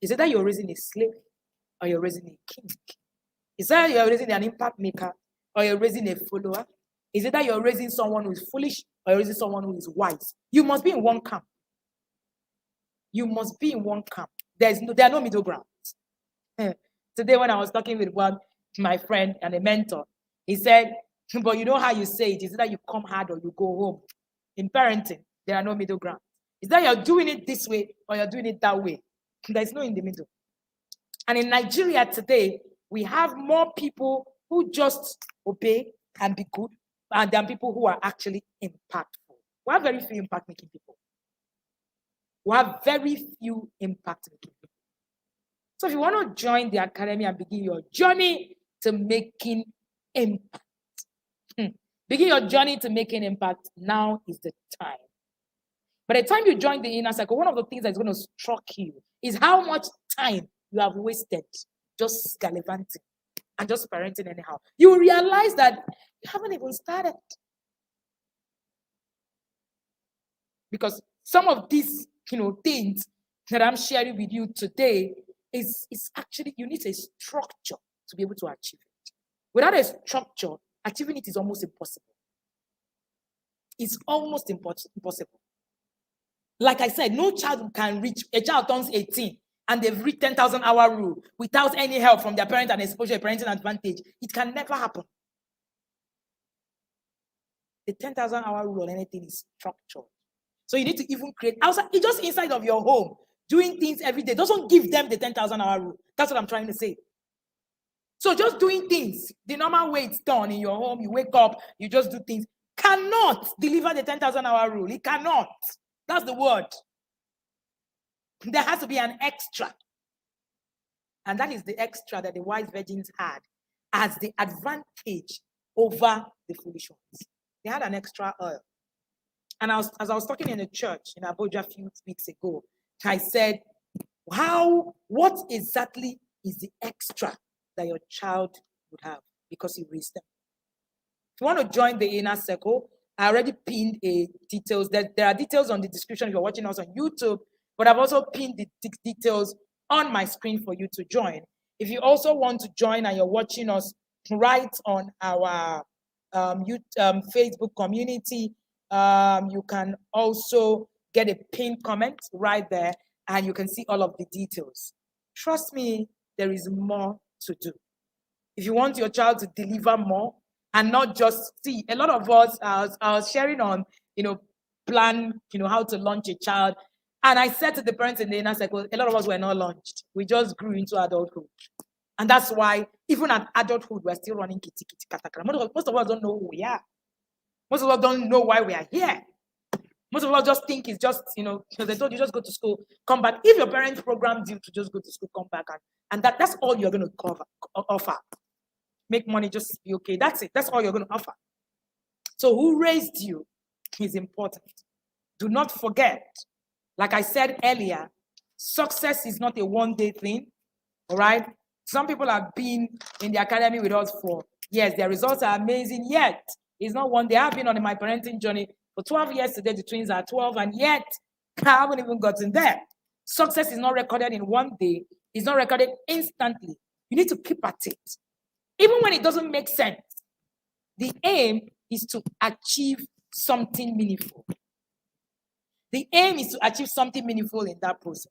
Is it that you're raising a slave or you're raising a king? Is that you're raising an impact maker or you're raising a follower? Is it that you're raising someone who is foolish or you're raising someone who is wise? You must be in one camp. You must be in one camp. There are no middle grounds. Today when I was talking with my friend and a mentor, he said, but you know how you say it. Is it that you come hard or you go home? In parenting, there are no middle grounds. Is that you're doing it this way or you're doing it that way? There's no in the middle. And in Nigeria today, we have more people who just obey and be good than people who are actually impactful. We have very few impact-making people. We have very few impact-making people. So if you want to join the academy and begin your journey to making impact, begin your journey to making impact, now is the time. By the time you join the inner circle, one of the things that's going to struck you is how much time you have wasted just gallivanting and just parenting anyhow. You will realize that you haven't even started. Because some of these, things that I'm sharing with you today is actually, you need a structure to be able to achieve it. Without a structure, achieving it is almost impossible. It's almost impossible. Like I said, no child can reach, a child turns 18 and they've reached 10,000 hour rule without any help from their parent and exposure, parenting advantage. It can never happen. The 10,000 hour rule on anything is structured. So you need to even create outside, it's just inside of your home, doing things every day. Doesn't give them the 10,000 hour rule. That's what I'm trying to say. So just doing things the normal way it's done in your home, you wake up, you just do things, cannot deliver the 10,000 hour rule. It cannot. That's the word. There has to be an extra. And that is the extra that the wise virgins had as the advantage over the foolish ones. They had an extra oil. And as I was talking in a church in Abuja a few weeks ago, I said, what exactly is the extra that your child would have because you raised them? If you want to join the inner circle, I already pinned details. There are details on the description if you're watching us on YouTube, but I've also pinned the details on my screen for you to join. If you also want to join and you're watching us right on our Facebook community, you can also get a pinned comment right there and you can see all of the details. Trust me, there is more to do. If you want your child to deliver more and not just see, a lot of us are sharing on, plan, how to launch a child. And I said to the parents in the inner circle, a lot of us were not launched. We just grew into adulthood. And that's why, even at adulthood, we're still running kitty katakara. Most of us don't know who we are. Most of us don't know why we are here. Most of us just think it's just, because they told you just go to school, come back. If your parents programmed you to just go to school, come back, and that's all you're going to offer. Make money, just be okay. That's it. That's all you're going to offer. So who raised you is important. Do not forget, like I said earlier, success is not a one-day thing, all right? Some people have been in the academy with us for years. Their results are amazing, yet it's not one day. I've been on my parenting journey for 12 years today. The twins are 12, and yet I haven't even gotten there. Success is not recorded in one day. It's not recorded instantly. You need to keep at it. Even when it doesn't make sense, the aim is to achieve something meaningful. The aim is to achieve something meaningful in that process.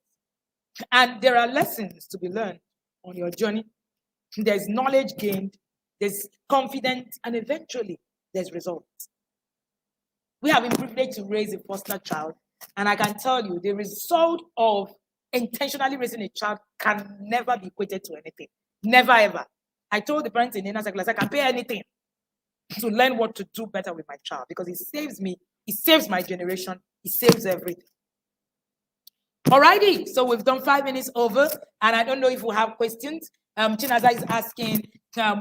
And there are lessons to be learned on your journey. There's knowledge gained, there's confidence, and eventually there's results. We have been privileged to raise a foster child, and I can tell you the result of intentionally raising a child can never be equated to anything. Never, ever. I told the parents in the inner circle, I can pay anything to learn what to do better with my child because it saves me, it saves my generation, it saves everything. Alrighty, so we've done 5 minutes over, and I don't know if we have questions. Chinaza is asking,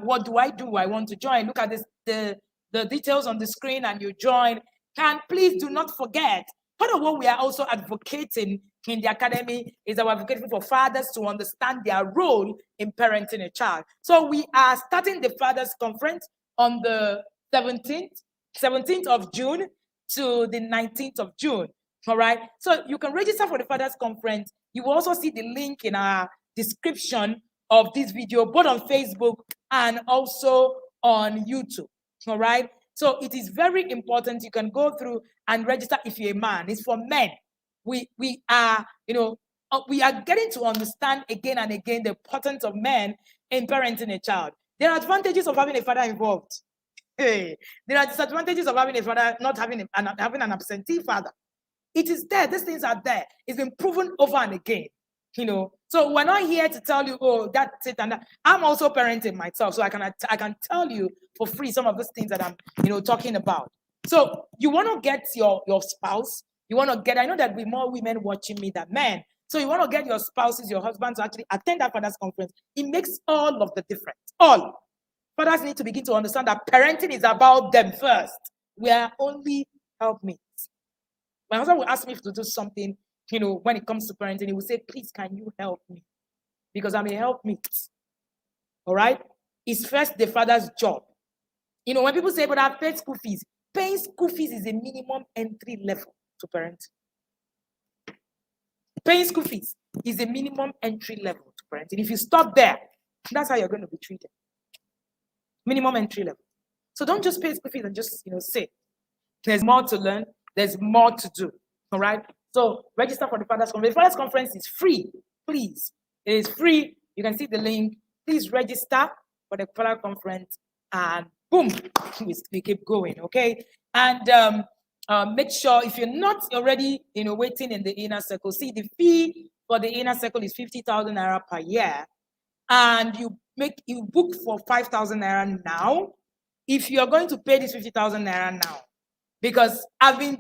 what do? I want to join. Look at this, the details on the screen, and you join. And please do not forget, part of what we are also advocating in the academy is our advocating for fathers to understand their role in parenting a child. So we are starting the Fathers Conference on the 17th of June to the 19th of June. All right. So you can register for the Fathers Conference. You will also see the link in our description of this video, both on Facebook and also on YouTube. All right. So it is very important. You can go through and register if you're a man. It's for men. We are, we are getting to understand again and again the importance of men in parenting a child. There are advantages of having a father involved. Hey, there are disadvantages of having a father, not having an absentee father. It is there. These things are there. It's been proven over and again. So we're not here to tell you, oh, that's it and that. I'm also parenting myself, so I can tell you for free some of those things that I'm talking about. So you want to get your spouse. You want to get. I know there'll be more women watching me than men. So you want to get your spouses, your husbands to actually attend that Fathers Conference. It makes all of the difference. All fathers need to begin to understand that parenting is about them first. We are only helpmates. My husband will ask me to do something, when it comes to parenting. He will say, please, can you help me? Because I'm a helpmate. All right? It's first the father's job. When people say, but I've paid school fees, paying school fees is a minimum entry level to parenting. Paying school fees is a minimum entry level to parenting. If you stop there, that's how you're going to be treated. Minimum entry level. So don't just pay school fees and just, say. There's more to learn. There's more to do. All right. So register for the Fathers Conference. The Fathers Conference is free. Please. It is free. You can see the link. Please register for the Fathers Conference. And boom, we keep going. Okay. And make sure if you're not already waiting in the inner circle, see the fee for the inner circle is 50,000 naira per year. And you book for 5,000 naira now. If you're going to pay this 50,000 naira now, because I've been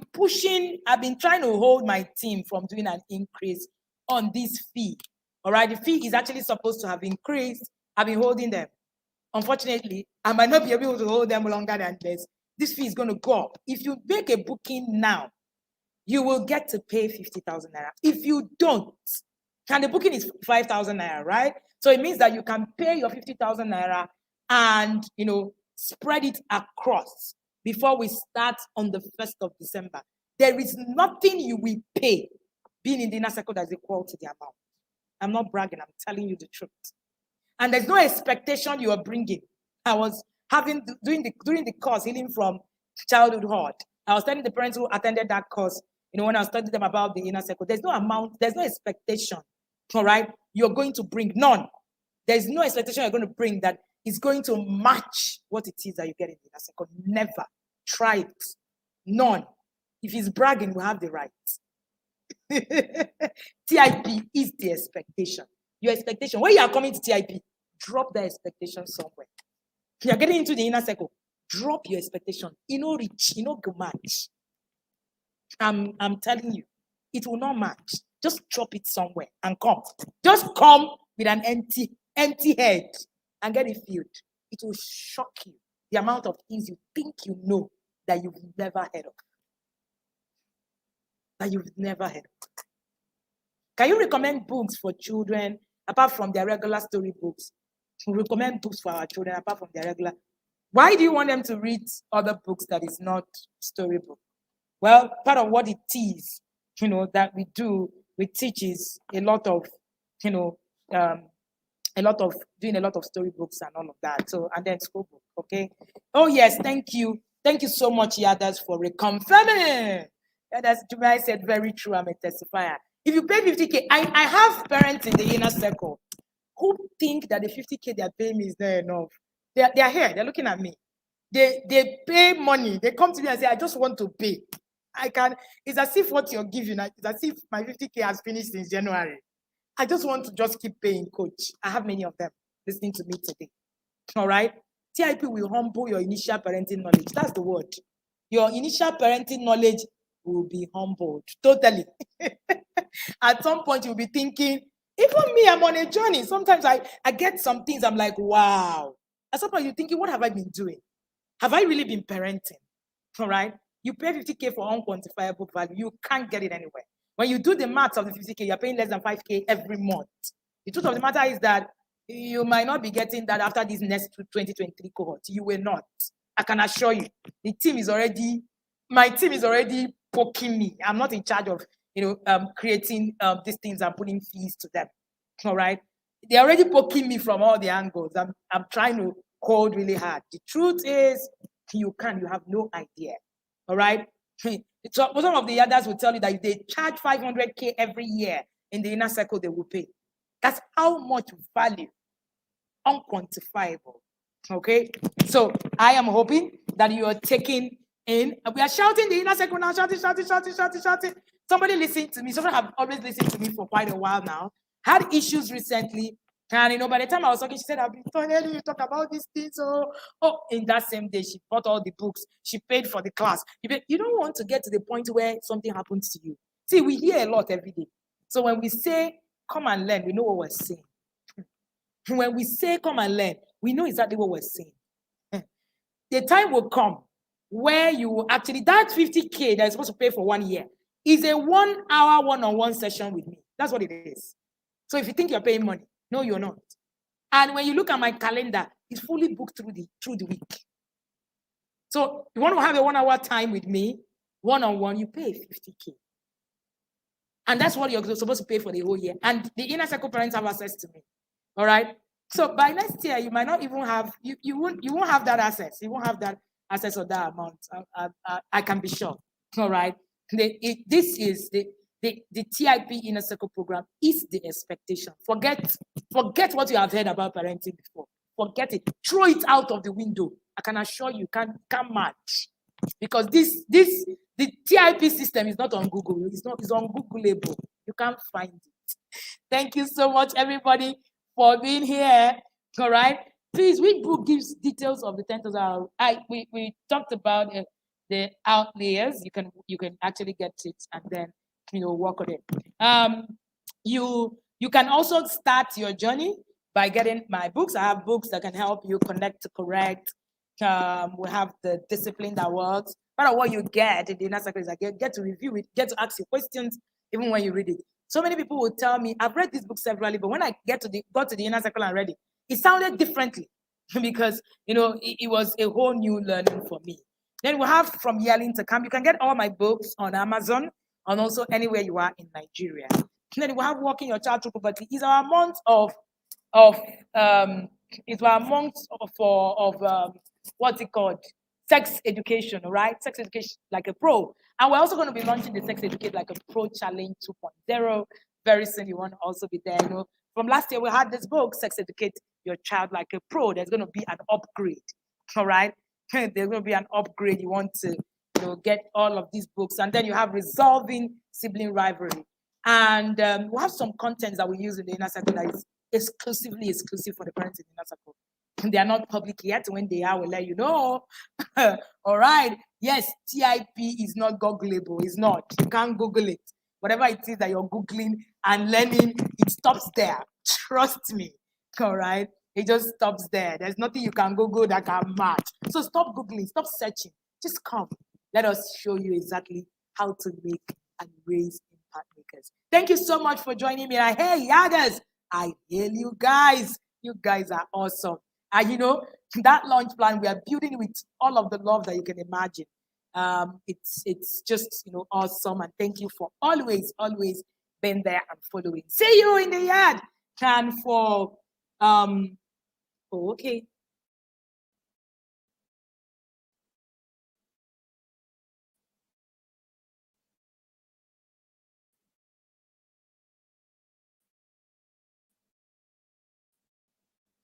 trying to hold my team from doing an increase on this fee. All right, the fee is actually supposed to have increased. I've been holding them. Unfortunately, I might not be able to hold them longer than this. This fee is going to go up. If you make a booking now, you will get to pay 50,000 naira. If you don't, and the booking is 5,000 naira, right? So it means that you can pay your 50,000 naira and spread it across before we start on the 1st of December. There is nothing you will pay being in the inner circle that is equal to the amount. I'm not bragging, I'm telling you the truth. And there's no expectation you are bringing. I was during the course, Healing from Childhood Hurt, I was telling the parents who attended that course, when I was telling them about the inner circle, there's no amount, there's no expectation, all right? You're going to bring none. There's no expectation you're going to bring that is going to match what it is that you get in the inner circle. Never. Try it. None. If he's bragging, we have the right. TIP is the expectation. Your expectation. When you are coming to TIP, drop the expectation somewhere. If you are getting into the inner circle, drop your expectation. Reach, go match. I'm telling you, it will not match. Just drop it somewhere and come. Just come with an empty head and get it filled. It will shock you. The amount of things you think you know that you've never heard of. That you've never heard of. Can you recommend books for children apart from their regular story books? We recommend books for our children apart from their regular. Why do you want them to read other books that is not storybook? Well, part of what it is, that we do, we teach is a lot of, doing a lot of storybooks and all of that. So, and then school book, okay? Oh, yes, thank you. Thank you so much, Yadas, for reconfirming. Yadas, Jumai said, very true, I'm a testifier. If you pay 50K, I have parents in the inner circle who think that the 50K they're paying me is not enough. They're here, they're looking at me. They pay money. They come to me and say, I just want to pay. It's as if what you're giving, it's as if my 50K has finished since January. I just want to just keep paying, coach. I have many of them listening to me today. All right? TIP will humble your initial parenting knowledge. That's the word. Your initial parenting knowledge will be humbled. Totally. At some point, you'll be thinking, even me, I'm on a journey. Sometimes I get some things, I'm like, wow. At some point, you're thinking, what have I been doing? Have I really been parenting? All right. You pay 50K for unquantifiable value. You can't get it anywhere. When you do the maths of the 50K, you're paying less than 5K every month. The truth of the matter is that you might not be getting that after this next 2023 cohort. You will not. I can assure you. My team is already poking me. I'm not in charge of, creating these things and putting fees to them. All right. They're already poking me from all the angles. I'm trying to hold really hard. The truth is, you have no idea. All right. So some of the others will tell you that if they charge 500K every year in the inner circle, they will pay. That's how much value, unquantifiable. Okay. So I am hoping that you are taking in. We are shouting the inner circle now, shouting. Somebody listening to me. Someone have always listened to me for quite a while now. Had issues recently. And by the time I was talking, she said, I've been telling you talk about these things. Oh, in that same day, she bought all the books. She paid for the class. You don't want to get to the point where something happens to you. See, we hear a lot every day. So when we say, come and learn, we know what we're saying. When we say, come and learn, we know exactly what we're saying. The time will come where you will actually, that 50K that is supposed to pay for 1 year is a 1 hour one-on-one session with me. That's what it is. So if you think you're paying money, no, you're not. And when you look at my calendar, it's fully booked through the week. So you want to have a 1 hour time with me, one-on-one, you pay 50K. And that's what you're supposed to pay for the whole year. And the inner circle parents have access to me. All right. So by next year, you might not even have, you won't have that access. You won't have that access or that amount. I can be sure. All right. This is the TIP Inner Circle program is the expectation. Forget what you have heard about parenting before. Forget it. Throw it out of the window. I can assure you, can't match. Because the TIP system is not on Google. It's on Googleable. You can't find it. Thank you so much, everybody, for being here. All right. Please, which book gives details of the 10,000? We talked about the outliers. You can actually get it and then work on it. You can also start your journey by getting my books. I have books that can help you connect to correct. We have the discipline that works. No matter what you get in the inner circle, I get to review it, get to ask you questions, even when you read it. So many people will tell me, I've read this book severally, but when I got to the inner circle and read it, it sounded differently because it was a whole new learning for me. Then we have From Yelling to Camp. You can get all my books on Amazon and also anywhere you are in Nigeria. And then we have Walking Your Child Through Puberty. It's our month of what's it called? Sex education, right? Sex education like a pro. And we're also going to be launching the Sex Educate Like a Pro Challenge 2.0 very soon. You want to also be there. From last year, we had this book, Sex Educate Your Child Like a Pro. There's going to be an upgrade, all right? There's going to be an upgrade. You want to get all of these books. And then you have Resolving Sibling Rivalry. And we have some content that we use in the inner circle that is exclusive for the parents in the inner circle. They are not public yet. When they are, we'll let you know. All right. Yes, TIP is not Googleable. It's not. You can't Google it. Whatever it is that you're Googling and learning, it stops there. Trust me. All right. It just stops there. There's nothing you can Google that can match. So stop Googling. Stop searching. Just come. Let us show you exactly how to make and raise impact makers. Thank you so much for joining me. Hey, Yagas, I hail you guys. You guys are awesome. And that launch plan, we are building with all of the love that you can imagine. It's just awesome. And thank you for always being there and following. See you in the yard. And for okay.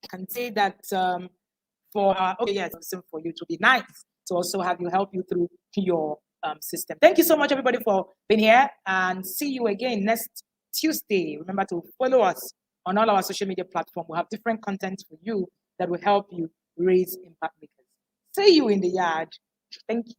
Can say that for you to be nice to also have you help you through your system. Thank you so much, everybody, for being here, and see you again next Tuesday. Remember to follow us on all our social media platforms. We have different content for you that will help you raise impact makers. See you in the yard. Thank you.